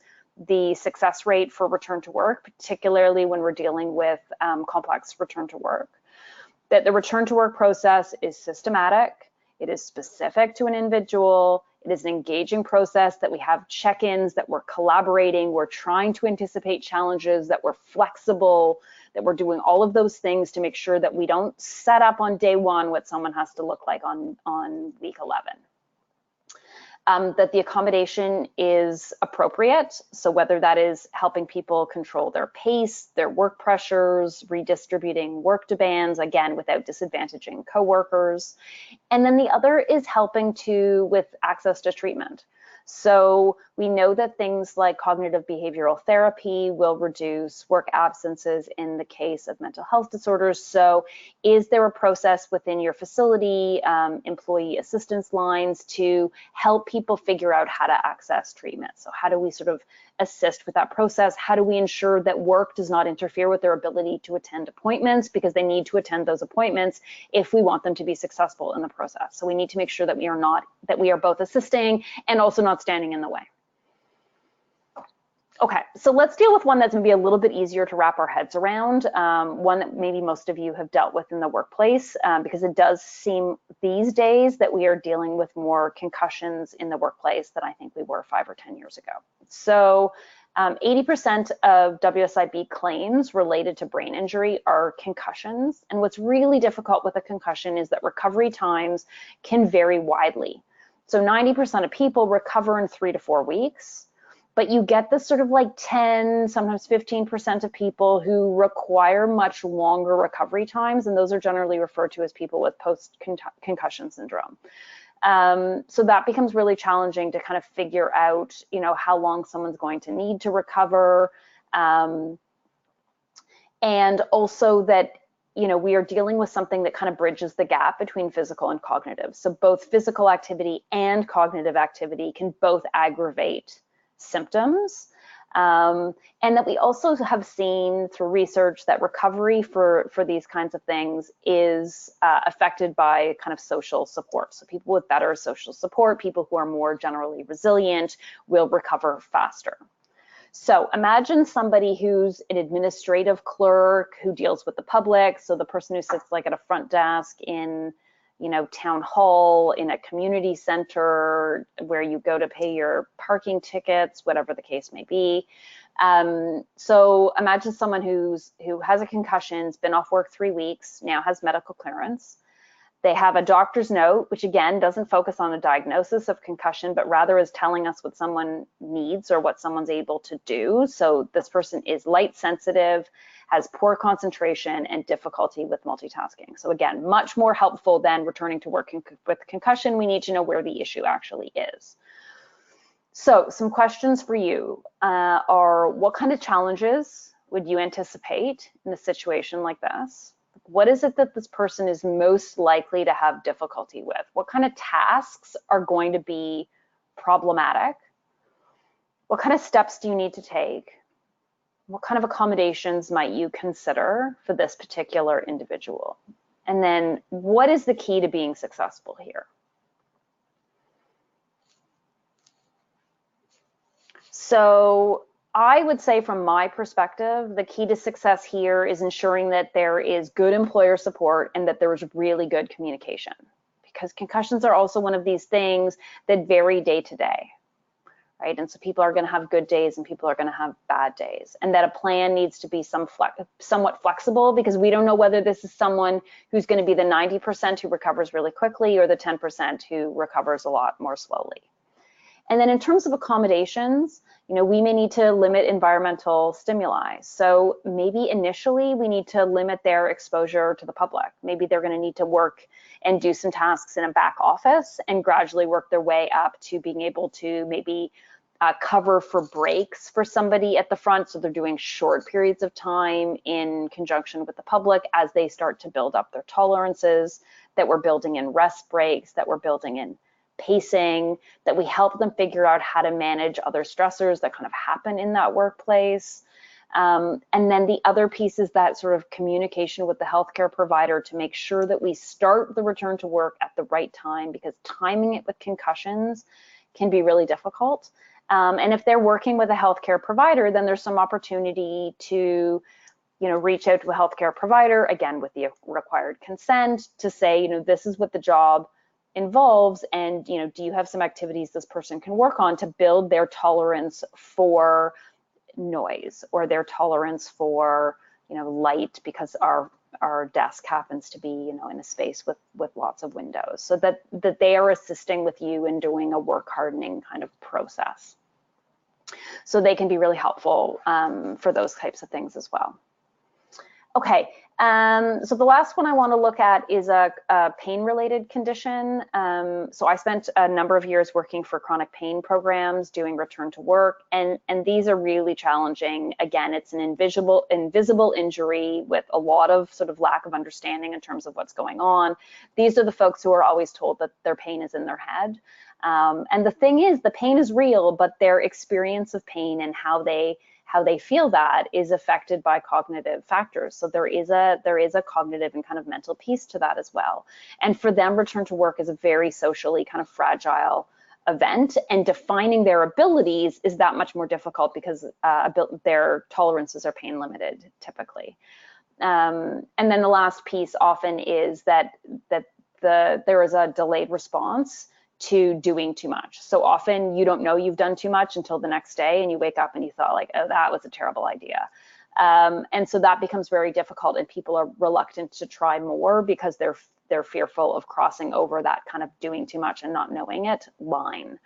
the success rate for return to work, particularly when we're dealing with complex return to work. That the return to work process is systematic, it is specific to an individual, it is an engaging process, that we have check-ins, that we're collaborating, we're trying to anticipate challenges, that we're flexible, that we're doing all of those things to make sure that we don't set up on day 1 what someone has to look like on week 11. That the accommodation is appropriate. So whether that is helping people control their pace, their work pressures, redistributing work demands, again, without disadvantaging coworkers. And then the other is helping with access to treatment. So we know that things like cognitive behavioral therapy will reduce work absences in the case of mental health disorders. So is there a process within your facility, employee assistance lines, to help people figure out how to access treatment? So how do we sort of assist with that process? How do we ensure that work does not interfere with their ability to attend appointments, because they need to attend those appointments if we want them to be successful in the process? So we need to make sure that we are both assisting and also not standing in the way. Okay, so let's deal with one that's gonna be a little bit easier to wrap our heads around, one that maybe most of you have dealt with in the workplace, because it does seem these days that we are dealing with more concussions in the workplace than I think we were 5 or 10 years ago. So 80% of WSIB claims related to brain injury are concussions. And what's really difficult with a concussion is that recovery times can vary widely. So 90% of people recover in 3 to 4 weeks. But you get this sort of like 10, sometimes 15% of people who require much longer recovery times, and those are generally referred to as people with post-concussion syndrome. So that becomes really challenging to kind of figure out, how long someone's going to need to recover, and also that, we are dealing with something that kind of bridges the gap between physical and cognitive. So both physical activity and cognitive activity can both aggravate symptoms, and that we also have seen through research that recovery for these kinds of things is affected by kind of social support. So people with better social support, people who are more generally resilient, will recover faster. So imagine somebody who's an administrative clerk who deals with the public, so the person who sits like at a front desk in town hall, in a community center where you go to pay your parking tickets, whatever the case may be. So imagine someone who has a concussion, has been off work 3 weeks, now has medical clearance. They have a doctor's note, which again doesn't focus on a diagnosis of concussion, but rather is telling us what someone needs or what someone's able to do. So this person is light sensitive, has poor concentration, and difficulty with multitasking. So again, much more helpful than returning to work with concussion. We need to know where the issue actually is. So some questions for you are, what kind of challenges would you anticipate in a situation like this? What is it that this person is most likely to have difficulty with? What kind of tasks are going to be problematic? What kind of steps do you need to take? What kind of accommodations might you consider for this particular individual? And then what is the key to being successful here? So I would say from my perspective, the key to success here is ensuring that there is good employer support and that there is really good communication, because concussions are also one of these things that vary day to day. Right? And so people are going to have good days and people are going to have bad days, and that a plan needs to be somewhat flexible, because we don't know whether this is someone who's going to be the 90% who recovers really quickly or the 10% who recovers a lot more slowly. And then in terms of accommodations, we may need to limit environmental stimuli. So maybe initially we need to limit their exposure to the public. Maybe they're going to need to work and do some tasks in a back office and gradually work their way up to being able to maybe cover for breaks for somebody at the front. So they're doing short periods of time in conjunction with the public as they start to build up their tolerances, that we're building in rest breaks, that we're building in pacing, that we help them figure out how to manage other stressors that kind of happen in that workplace. And then the other piece is that sort of communication with the healthcare provider to make sure that we start the return to work at the right time, because timing it with concussions can be really difficult. And if they're working with a healthcare provider, then there's some opportunity to reach out to a healthcare provider, again, with the required consent, to say, this is what the job involves, and do you have some activities this person can work on to build their tolerance for noise or their tolerance for light, because our desk happens to be in a space with lots of windows, so that they are assisting with you in doing a work hardening kind of process. So they can be really helpful for those types of things as well. Okay, so the last one I want to look at is a pain-related condition. So I spent a number of years working for chronic pain programs, doing return to work, and these are really challenging. Again, it's an invisible injury with a lot of sort of lack of understanding in terms of what's going on. These are the folks who are always told that their pain is in their head. And the thing is, the pain is real, but their experience of pain and how they feel that is affected by cognitive factors. So there is a cognitive and kind of mental piece to that as well. And for them, return to work is a very socially kind of fragile event, and defining their abilities is that much more difficult because their tolerances are pain limited typically. And then the last piece often is that there is a delayed response to doing too much. So often you don't know you've done too much until the next day, and you wake up and you thought like, oh, that was a terrible idea. And so that becomes very difficult, and people are reluctant to try more because they're fearful of crossing over that kind of doing too much and not knowing it line.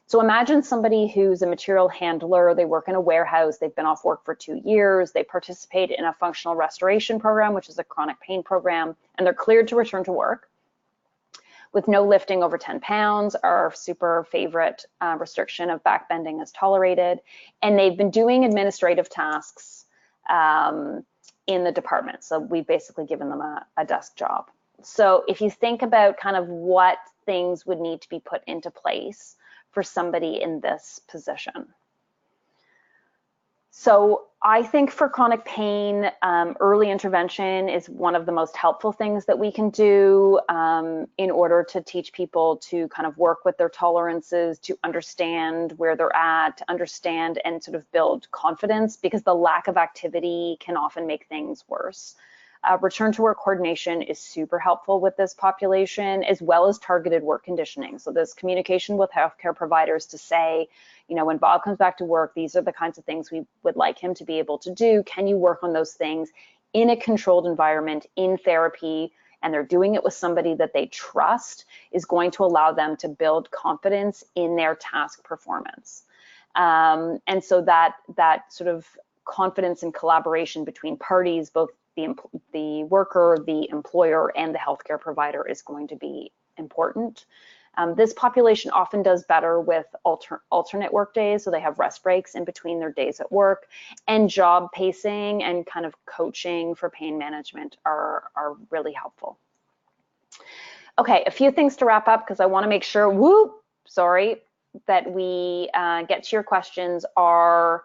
So imagine somebody who's a material handler, they work in a warehouse, they've been off work for 2 years, they participate in a functional restoration program, which is a chronic pain program, and they're cleared to return to work with no lifting over 10 pounds. Our super favorite restriction of back bending is tolerated. And they've been doing administrative tasks in the department. So we've basically given them a desk job. So if you think about kind of what things would need to be put into place for somebody in this position. So I think for chronic pain, early intervention is one of the most helpful things that we can do in order to teach people to kind of work with their tolerances, to understand where they're at, to understand and sort of build confidence, because the lack of activity can often make things worse. Return to work coordination is super helpful with this population, as well as targeted work conditioning. So there's communication with healthcare providers to say, when Bob comes back to work, these are the kinds of things we would like him to be able to do. Can you work on those things in a controlled environment, in therapy, and they're doing it with somebody that they trust, is going to allow them to build confidence in their task performance. And so that sort of confidence and collaboration between parties, both the worker, the employer, and the healthcare provider, is going to be important. This population often does better with alternate work days, so they have rest breaks in between their days at work, and job pacing and kind of coaching for pain management are really helpful. Okay, a few things to wrap up, because I want to make sure, that we get to your questions. Are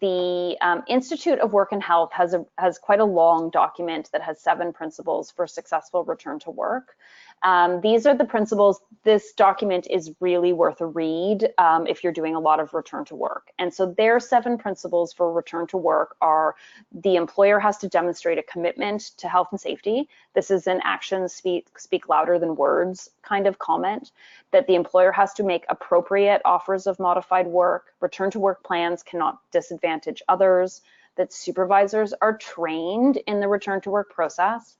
the Institute of Work and Health has quite a long document that has 7 principles for successful return to work. These are the principles. This document is really worth a read if you're doing a lot of return to work. And so their 7 principles for return to work are: the employer has to demonstrate a commitment to health and safety. This is an actions speak louder than words kind of comment. That the employer has to make appropriate offers of modified work. Return to work plans cannot disadvantage others. That supervisors are trained in the return to work process.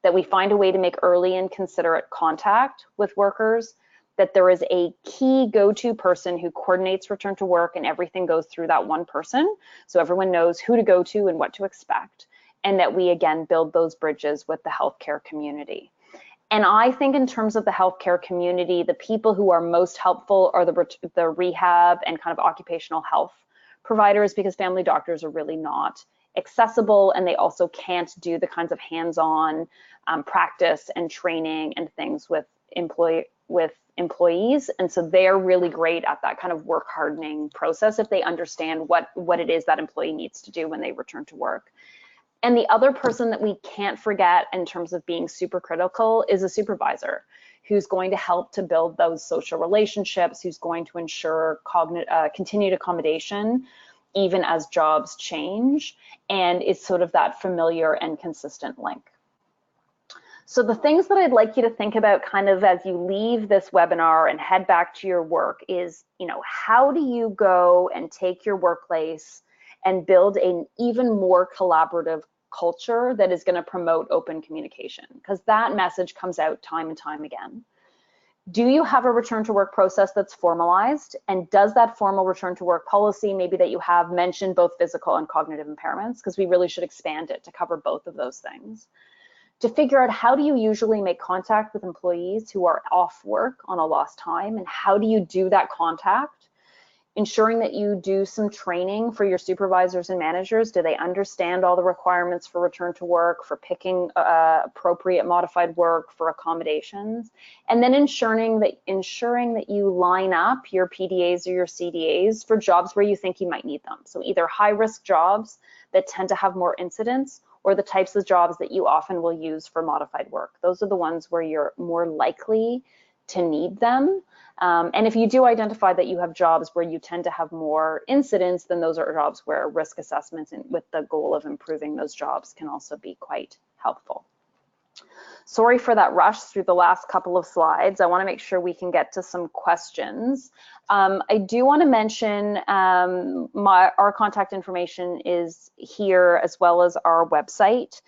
That we find a way to make early and considerate contact with workers. that there is a key go-to person who coordinates return to work, and everything goes through that one person. So everyone knows who to go to and what to expect. And that we, again, build those bridges with the healthcare community. And I think in terms of the healthcare community, the people who are most helpful are the rehab and kind of occupational health providers, because family doctors are really not accessible, and they also can't do the kinds of hands-on practice and training and things with employees. And so they're really great at that kind of work hardening process if they understand what it is that employee needs to do when they return to work. And the other person that we can't forget in terms of being super critical is a supervisor, who's going to help to build those social relationships, who's going to ensure continued accommodation even as jobs change, and it's sort of that familiar and consistent link. So the things that I'd like you to think about kind of as you leave this webinar and head back to your work is, how do you go and take your workplace and build an even more collaborative culture that is going to promote open communication? Because that message comes out time and time again. Do you have a return to work process that's formalized? And does that formal return to work policy, maybe that you have, mention both physical and cognitive impairments? Because we really should expand it to cover both of those things. To figure out, how do you usually make contact with employees who are off work on a lost time, and how do you do that contact? Ensuring that you do some training for your supervisors and managers. Do they understand all the requirements for return to work, for picking appropriate modified work, for accommodations? And then ensuring that you line up your PDAs or your CDAs for jobs where you think you might need them. So either high risk jobs that tend to have more incidents, or the types of jobs that you often will use for modified work. Those are the ones where you're more likely to need them. And if you do identify that you have jobs where you tend to have more incidents, then those are jobs where risk assessments with the goal of improving those jobs can also be quite helpful. Sorry for that rush through the last couple of slides. I want to make sure we can get to some questions. I do want to mention our contact information is here, as well as our website.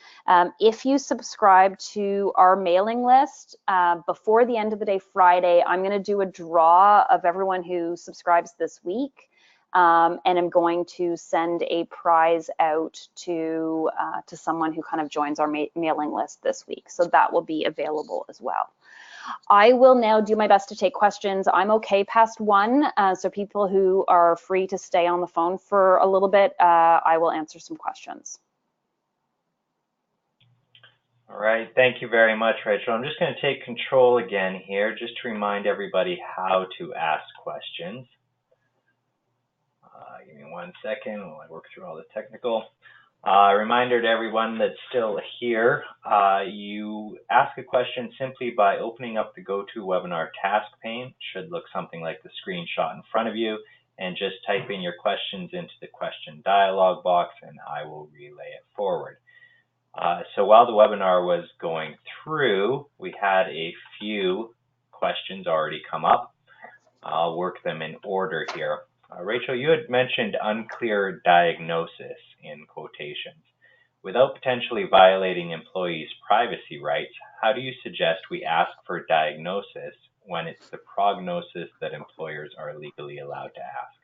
If you subscribe to our mailing list before the end of the day Friday, I'm going to do a draw of everyone who subscribes this week. And I'm going to send a prize out to someone who kind of joins our mailing list this week. So that will be available as well. I will now do my best to take questions. I'm okay past 1, so people who are free to stay on the phone for a little bit, I will answer some questions.
All right, thank you very much, Rachel. I'm just going to take control again here, just to remind everybody how to ask questions. Give me 1 second while I work through all the technical. Reminder to everyone that's still here, you ask a question simply by opening up the GoToWebinar task pane. It should look something like the screenshot in front of you, and just type in your questions into the question dialog box, and I will relay it forward. So while the webinar was going through, we had a few questions already come up. I'll work them in order here. Rachel, you had mentioned unclear diagnosis in quotations. Without potentially violating employees' privacy rights, how do you suggest we ask for diagnosis when it's the prognosis that employers are legally allowed to ask?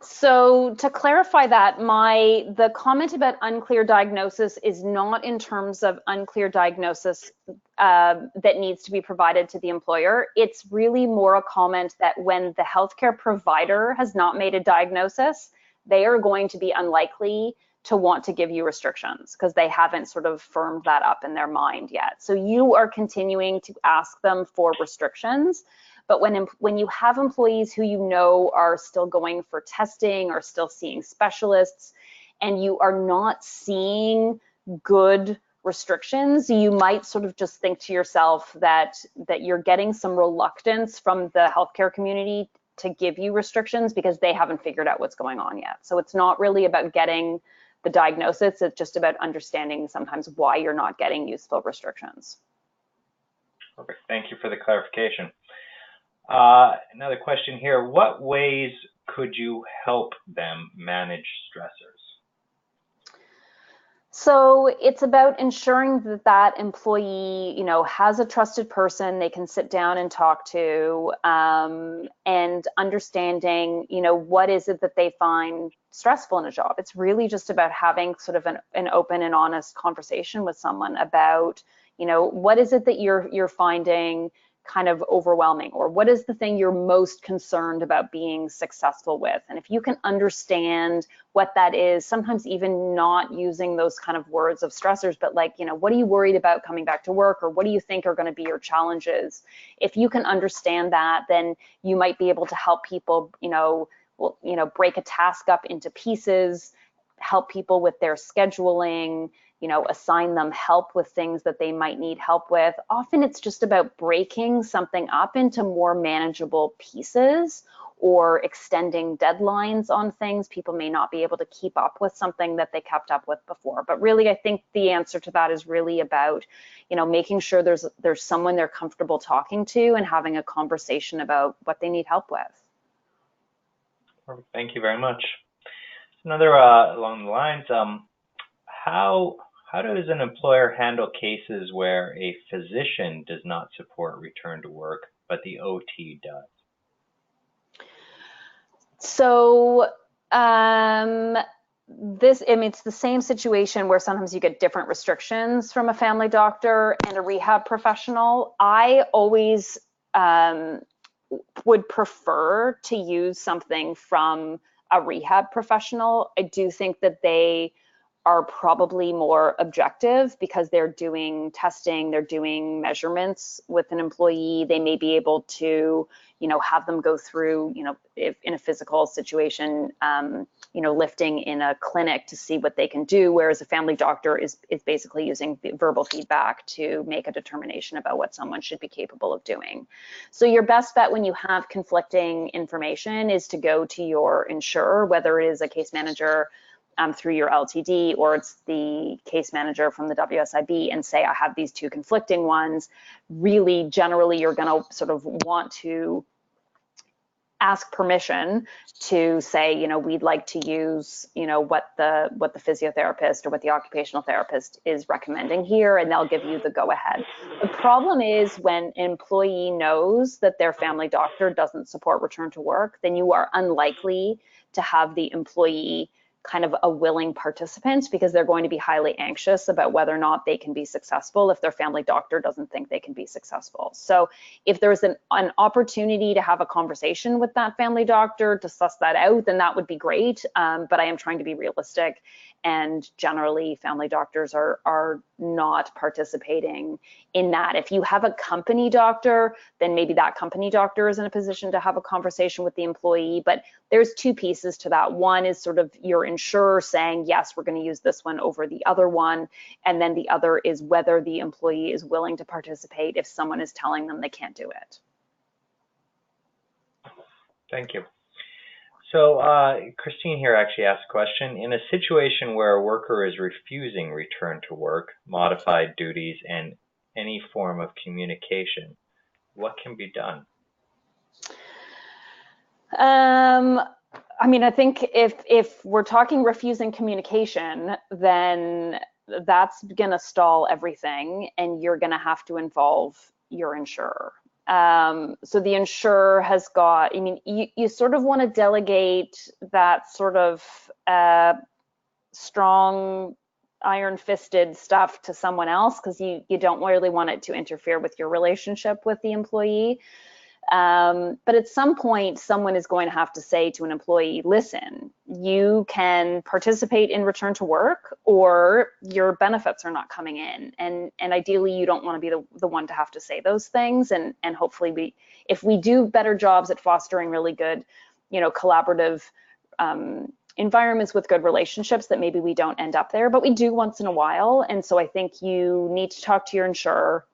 So to clarify that, the comment about unclear diagnosis is not in terms of unclear diagnosis that needs to be provided to the employer. It's really more a comment that when the healthcare provider has not made a diagnosis, they are going to be unlikely to want to give you restrictions because they haven't sort of firmed that up in their mind yet. So you are continuing to ask them for restrictions. But when you have employees who you know are still going for testing or still seeing specialists, and you are not seeing good restrictions, you might sort of just think to yourself that you're getting some reluctance from the healthcare community to give you restrictions because they haven't figured out what's going on yet. So it's not really about getting the diagnosis, it's just about understanding sometimes why you're not getting useful restrictions.
Perfect, thank you for the clarification. Another question here, what ways could you help them manage stressors?
So it's about ensuring that that employee, has a trusted person they can sit down and talk to, and understanding, what is it that they find stressful in a job. It's really just about having sort of an open and honest conversation with someone about, what is it that you're finding kind of overwhelming, or what is the thing you're most concerned about being successful with. And if you can understand what that is, sometimes even not using those kind of words of stressors, but like, what are you worried about coming back to work, or what do you think are going to be your challenges? If you can understand that, then you might be able to help people, break a task up into pieces, help people with their scheduling, assign them help with things that they might need help with. Often it's just about breaking something up into more manageable pieces, or extending deadlines on things. People may not be able to keep up with something that they kept up with before. But really, I think the answer to that is really about, making sure there's someone they're comfortable talking to and having a conversation about what they need help with.
Perfect. Thank you very much. Another along the lines, how does an employer handle cases where a physician does not support return to work, but the OT does?
So it's the same situation where sometimes you get different restrictions from a family doctor and a rehab professional. I always would prefer to use something from a rehab professional. I do think that they are probably more objective because they're doing testing, they're doing measurements with an employee. They may be able to, have them go through, if in a physical situation, lifting in a clinic to see what they can do, whereas a family doctor is basically using verbal feedback to make a determination about what someone should be capable of doing. So your best bet when you have conflicting information is to go to your insurer, whether it is a case manager through your LTD, or it's the case manager from the WSIB, and say, I have these two conflicting ones. Really, generally, you're going to sort of want to ask permission to say, we'd like to use, what the physiotherapist or what the occupational therapist is recommending here, and they'll give you the go ahead. The problem is when an employee knows that their family doctor doesn't support return to work, then you are unlikely to have the employee kind of a willing participant, because they're going to be highly anxious about whether or not they can be successful if their family doctor doesn't think they can be successful. So if there's an opportunity to have a conversation with that family doctor to suss that out, then that would be great. But I am trying to be realistic, and generally family doctors are not participating in that. If you have a company doctor, then maybe that company doctor is in a position to have a conversation with the employee. But there's two pieces to that. One is sort of your insurer saying, yes, we're going to use this one over the other one. And then the other is whether the employee is willing to participate if someone is telling them they can't do it.
Thank you. So Christine here actually asked a question. In a situation where a worker is refusing return to work, modified duties, and any form of communication, what can be done?
I think if we're talking refusing communication, then that's going to stall everything, and you're going to have to involve your insurer. So the insurer has got, you sort of want to delegate that sort of strong iron-fisted stuff to someone else, because you don't really want it to interfere with your relationship with the employee. But at some point, someone is going to have to say to an employee, listen, you can participate in return to work, or your benefits are not coming in. And ideally, you don't want to be the one to have to say those things. And hopefully if we do better jobs at fostering really good, collaborative environments with good relationships, that maybe we don't end up there, but we do once in a while. And so I think you need to talk to your insurer,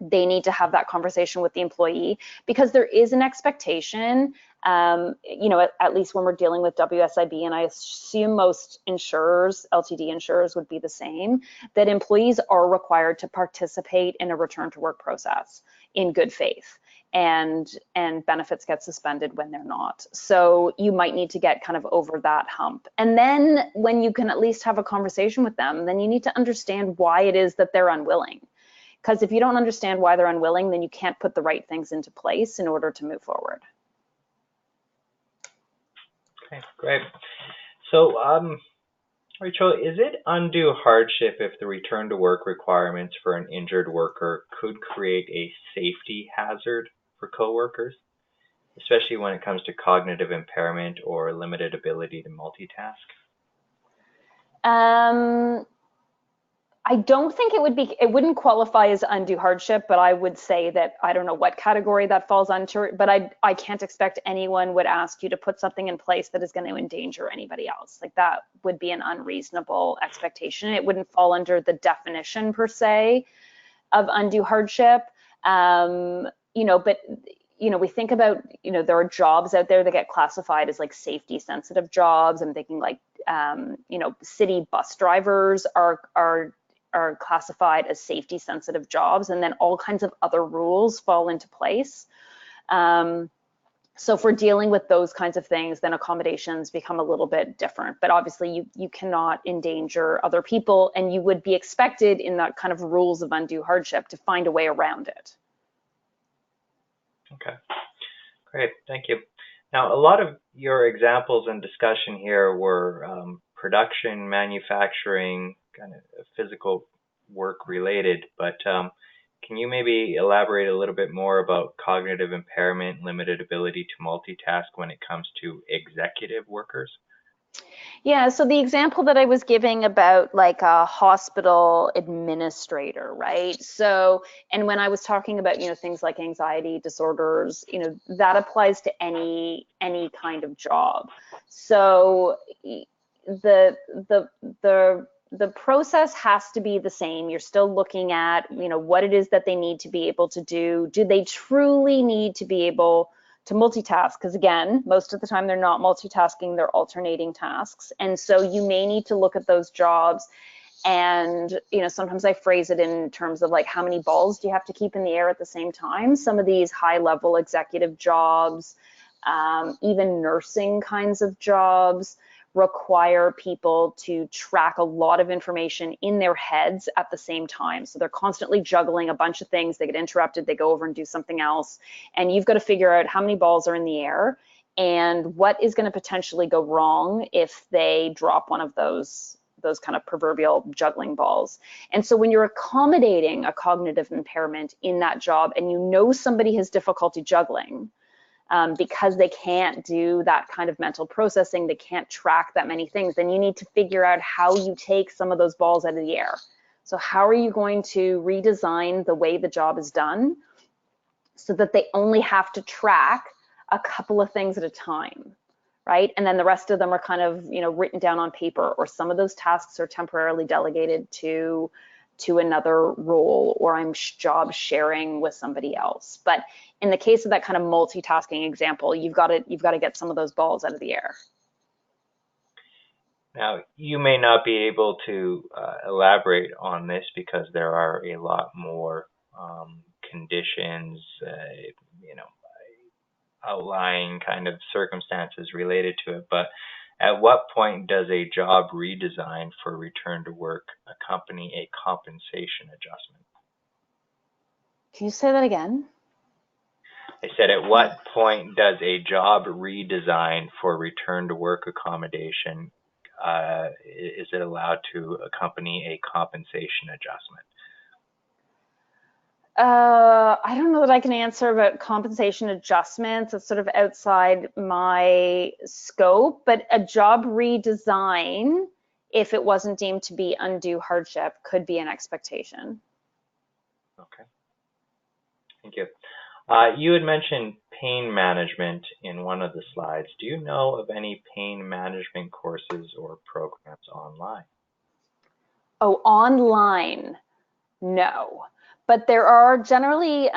they need to have that conversation with the employee, because there is an expectation, at least when we're dealing with WSIB, and I assume most insurers, LTD insurers would be the same, that employees are required to participate in a return to work process in good faith, and benefits get suspended when they're not. So you might need to get kind of over that hump. And then when you can at least have a conversation with them, then you need to understand why it is that they're unwilling. Because if you don't understand why they're unwilling, then you can't put the right things into place in order to move forward.
Okay, great. So, Rachel, is it undue hardship if the return to work requirements for an injured worker could create a safety hazard for coworkers, especially when it comes to cognitive impairment or limited ability to multitask?
I don't think it wouldn't qualify as undue hardship, but I would say that I don't know what category that falls under, but I can't expect anyone would ask you to put something in place that is going to endanger anybody else. Like, that would be an unreasonable expectation. It wouldn't fall under the definition per se of undue hardship. But we think about, there are jobs out there that get classified as like safety sensitive jobs. I'm thinking like, city bus drivers are classified as safety sensitive jobs, and then all kinds of other rules fall into place. So if we're dealing with those kinds of things, then accommodations become a little bit different. But obviously you cannot endanger other people, and you would be expected in that kind of rules of undue hardship to find a way around it.
Okay, great, thank you. Now, a lot of your examples and discussion here were production, manufacturing, kind of physical work related, but can you maybe elaborate a little bit more about cognitive impairment, limited ability to multitask when it comes to executive workers?
Yeah, so the example that I was giving about like a hospital administrator, right? So, and when I was talking about, things like anxiety disorders, that applies to any kind of job. So the process has to be the same. You're still looking at, what it is that they need to be able to do. Do they truly need to be able to multitask? Because again, most of the time they're not multitasking, they're alternating tasks. And so you may need to look at those jobs, and sometimes I phrase it in terms of like, how many balls do you have to keep in the air at the same time? Some of these high level executive jobs, even nursing kinds of jobs, require people to track a lot of information in their heads at the same time. So they're constantly juggling a bunch of things. They get interrupted, they go over and do something else. And you've got to figure out how many balls are in the air and what is going to potentially go wrong if they drop one of those kind of proverbial juggling balls. And so when you're accommodating a cognitive impairment in that job, and somebody has difficulty juggling, because they can't do that kind of mental processing, they can't track that many things, then you need to figure out how you take some of those balls out of the air. So how are you going to redesign the way the job is done so that they only have to track a couple of things at a time, right? And then the rest of them are kind of, written down on paper, or some of those tasks are temporarily delegated to another role, or I'm job sharing with somebody else. But in the case of that kind of multitasking example, you've got to get some of those balls out of the air.
Now, you may not be able to elaborate on this because there are a lot more conditions, outlying kind of circumstances related to it. But at what point does a job redesign for return to work accompany a compensation adjustment?
Can you say that again?
I said, at what point does a job redesign for return to work accommodation, is it allowed to accompany a compensation adjustment?
I don't know that I can answer about compensation adjustments. It's sort of outside my scope, but a job redesign, if it wasn't deemed to be undue hardship, could be an expectation.
Okay, thank you. You had mentioned pain management in one of the slides. Do you know of any pain management courses or programs online?
Oh, online? No. But there are generally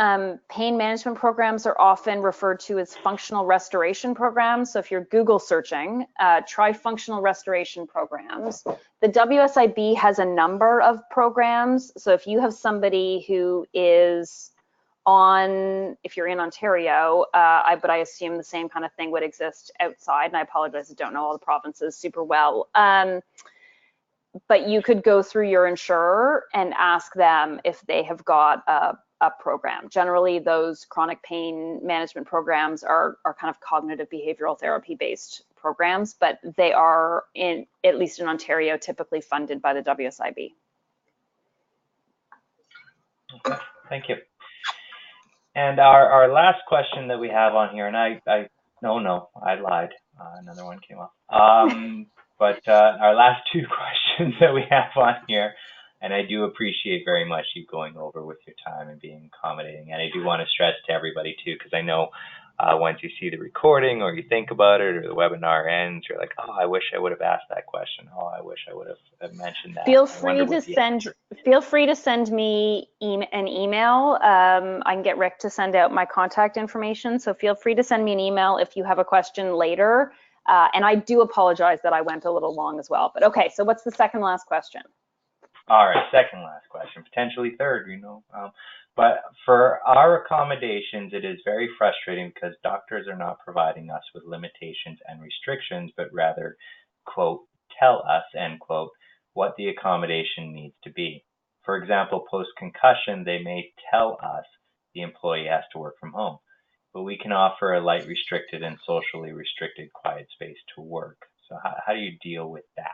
pain management programs are often referred to as functional restoration programs. So if you're Google searching, try functional restoration programs. The WSIB has a number of programs. So if you have somebody who is on, if you're in Ontario, but I assume the same kind of thing would exist outside, and I apologize, I don't know all the provinces super well. But you could go through your insurer and ask them if they have got a program. Generally, those chronic pain management programs are kind of cognitive behavioral therapy based programs, but they are, at least in Ontario, typically funded by the WSIB.
Okay, thank you. And our last question that we have on here, and I lied. Another one came up. But our last two questions that we have on here, and I do appreciate very much you going over with your time and being accommodating. And I do want to stress to everybody too, because I know once you see the recording or you think about it or the webinar ends, you're like, oh, I wish I would have asked that question. Oh, I wish I would have mentioned that.
Feel free to send me an email. I can get Rick to send out my contact information. So feel free to send me an email if you have a question later. And I do apologize that I went a little long as well. But okay, so what's the second last question?
All right, second last question, potentially third, but for our accommodations, it is very frustrating because doctors are not providing us with limitations and restrictions, but rather, quote, tell us, end quote, what the accommodation needs to be. For example, post-concussion, they may tell us the employee has to work from home, but we can offer a light restricted and socially restricted quiet space to work. So how do you deal with that?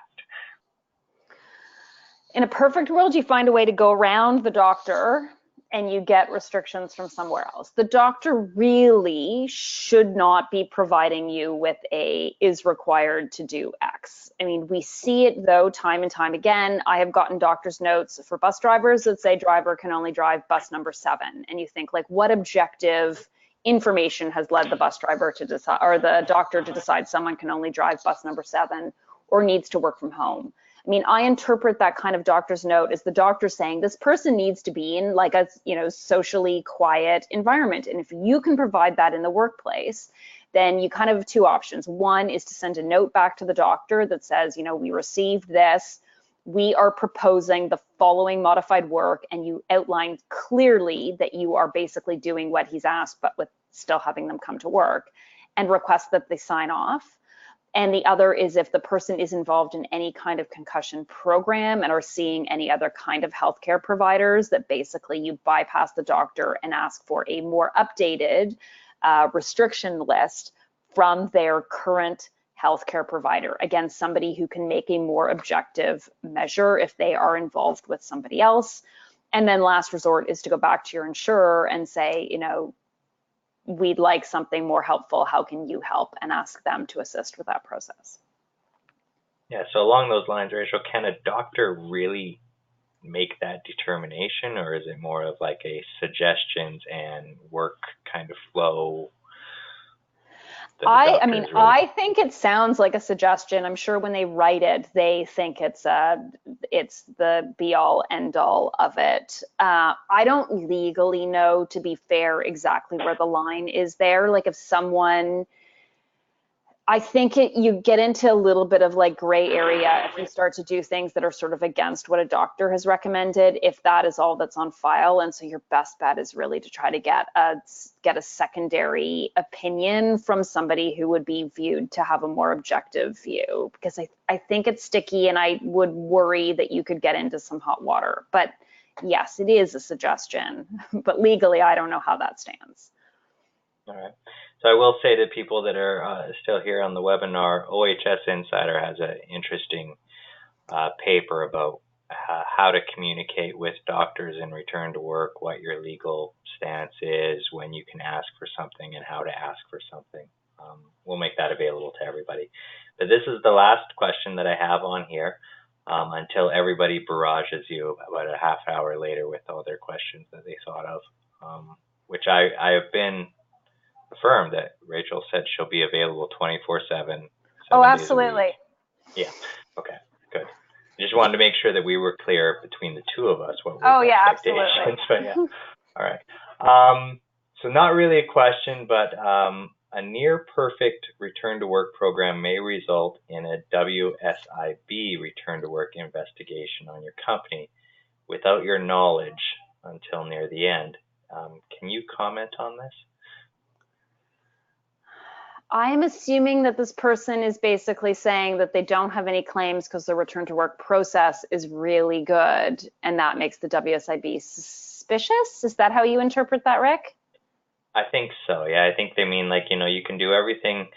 In a perfect world, you find a way to go around the doctor and you get restrictions from somewhere else. The doctor really should not be providing you with is required to do X. I mean, we see it though time and time again. I have gotten doctor's notes for bus drivers that say driver can only drive bus number 7. And you think, like, what objective information has led the bus driver to decide, or the doctor to decide someone can only drive bus number 7 or needs to work from home? I mean, I interpret that kind of doctor's note as the doctor saying this person needs to be in like a, socially quiet environment. And if you can provide that in the workplace, then you kind of have two options. One is to send a note back to the doctor that says, we received this. We are proposing the following modified work, and you outline clearly that you are basically doing what he's asked, but with still having them come to work, and request that they sign off. And the other is if the person is involved in any kind of concussion program and are seeing any other kind of healthcare providers, that basically you bypass the doctor and ask for a more updated restriction list from their current healthcare provider. Again, somebody who can make a more objective measure if they are involved with somebody else. And then last resort is to go back to your insurer and say, we'd like something more helpful. How can you help? And ask them to assist with that process.
Yeah, so along those lines, Rachel, can a doctor really make that determination, or is it more of like a suggestions and work kind of flow?
I think it sounds like a suggestion. I'm sure when they write it, they think it's the be all end all of it. I don't legally know, to be fair, exactly where the line is there. Like if someone, I think you get into a little bit of like gray area if you start to do things that are sort of against what a doctor has recommended, if that is all that's on file. And so your best bet is really to try to get a secondary opinion from somebody who would be viewed to have a more objective view, because I think it's sticky, and I would worry that you could get into some hot water. But yes, it is a suggestion, but legally, I don't know how that stands.
All right. So I will say to people that are still here on the webinar, OHS Insider has an interesting paper about how to communicate with doctors in return to work, what your legal stance is, when you can ask for something, and how to ask for something. We'll make that available to everybody. But this is the last question that I have on here until everybody barrages you about a half hour later with all their questions that they thought of, which I have been affirmed that Rachel said she'll be available 24/7.
Oh, absolutely.
Yeah. Okay, good. Just wanted to make sure that we were clear between the two of us what were
Oh
the
yeah,
expectations.
absolutely.
But yeah, all right. So not really a question, but a near perfect return to work program may result in a WSIB return to work investigation on your company without your knowledge until near the end. Can you comment on this?
I'm assuming that this person is basically saying that they don't have any claims because the return to work process is really good, and that makes the WSIB suspicious. Is that how you interpret that, Rick?
I think so. Yeah, I think they mean like, you can do everything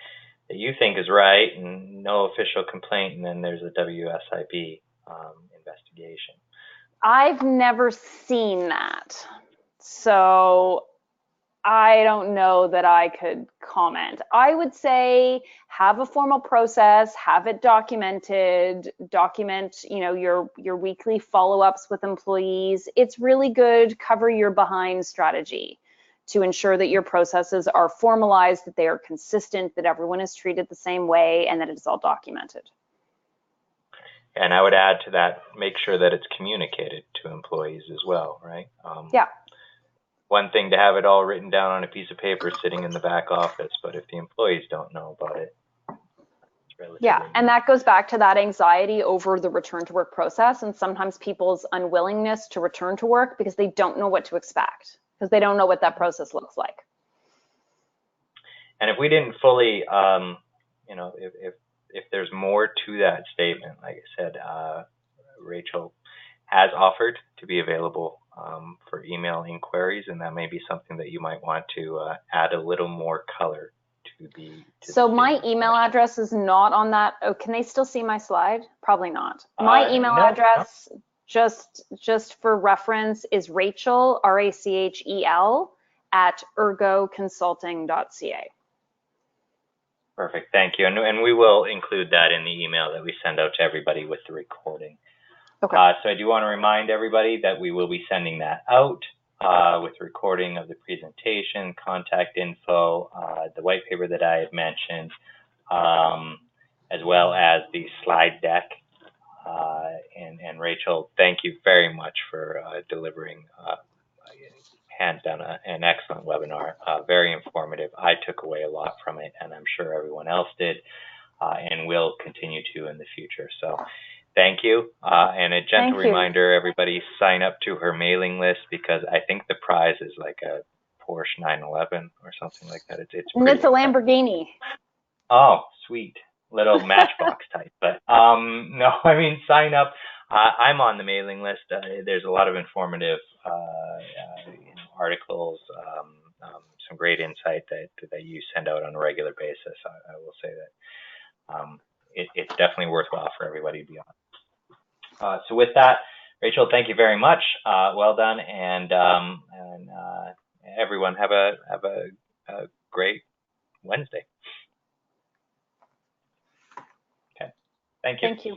that you think is right and no official complaint, and then there's a WSIB investigation.
I've never seen that. So I don't know that I could comment. I would say have a formal process, have it documented, document, your weekly follow-ups with employees. It's really good, cover your behind strategy to ensure that your processes are formalized, that they are consistent, that everyone is treated the same way, and that it's all documented.
And I would add to that, make sure that it's communicated to employees as well, right?
Yeah.
One thing to have it all written down on a piece of paper sitting in the back office, but if the employees don't know about it, it's relatively
Yeah, and that goes back to that anxiety over the return to work process, and sometimes people's unwillingness to return to work because they don't know what to expect, because they don't know what that process looks like.
And if we didn't fully, if there's more to that statement, like I said, Rachel has offered to be available for email inquiries, and that may be something that you might want to add a little more color to the.
So my email address is not on that. Oh, can they still see my slide? Probably not. My email address, just for reference, is Rachel, RACHEL, at ergoconsulting.ca.
Perfect, thank you. And we will include that in the email that we send out to everybody with the recording.
Okay.
So I do want to remind everybody that we will be sending that out with recording of the presentation, contact info, the white paper that I had mentioned, as well as the slide deck. And Rachel, thank you very much for delivering, hands down, an excellent webinar, very informative. I took away a lot from it, and I'm sure everyone else did, and will continue to in the future. So thank you. And a gentle reminder, everybody sign up to her mailing list, because I think the prize is like a Porsche 911 or something like that. It's
a Lamborghini.
Oh, sweet. Little Matchbox type. But no, I mean, sign up. I'm on the mailing list. There's a lot of informative articles, some great insight that you send out on a regular basis. I will say that it's definitely worthwhile for everybody to be on. So with that, Rachel, thank you very much. Well done, and everyone have a great Wednesday. Okay, thank you.
Thank you.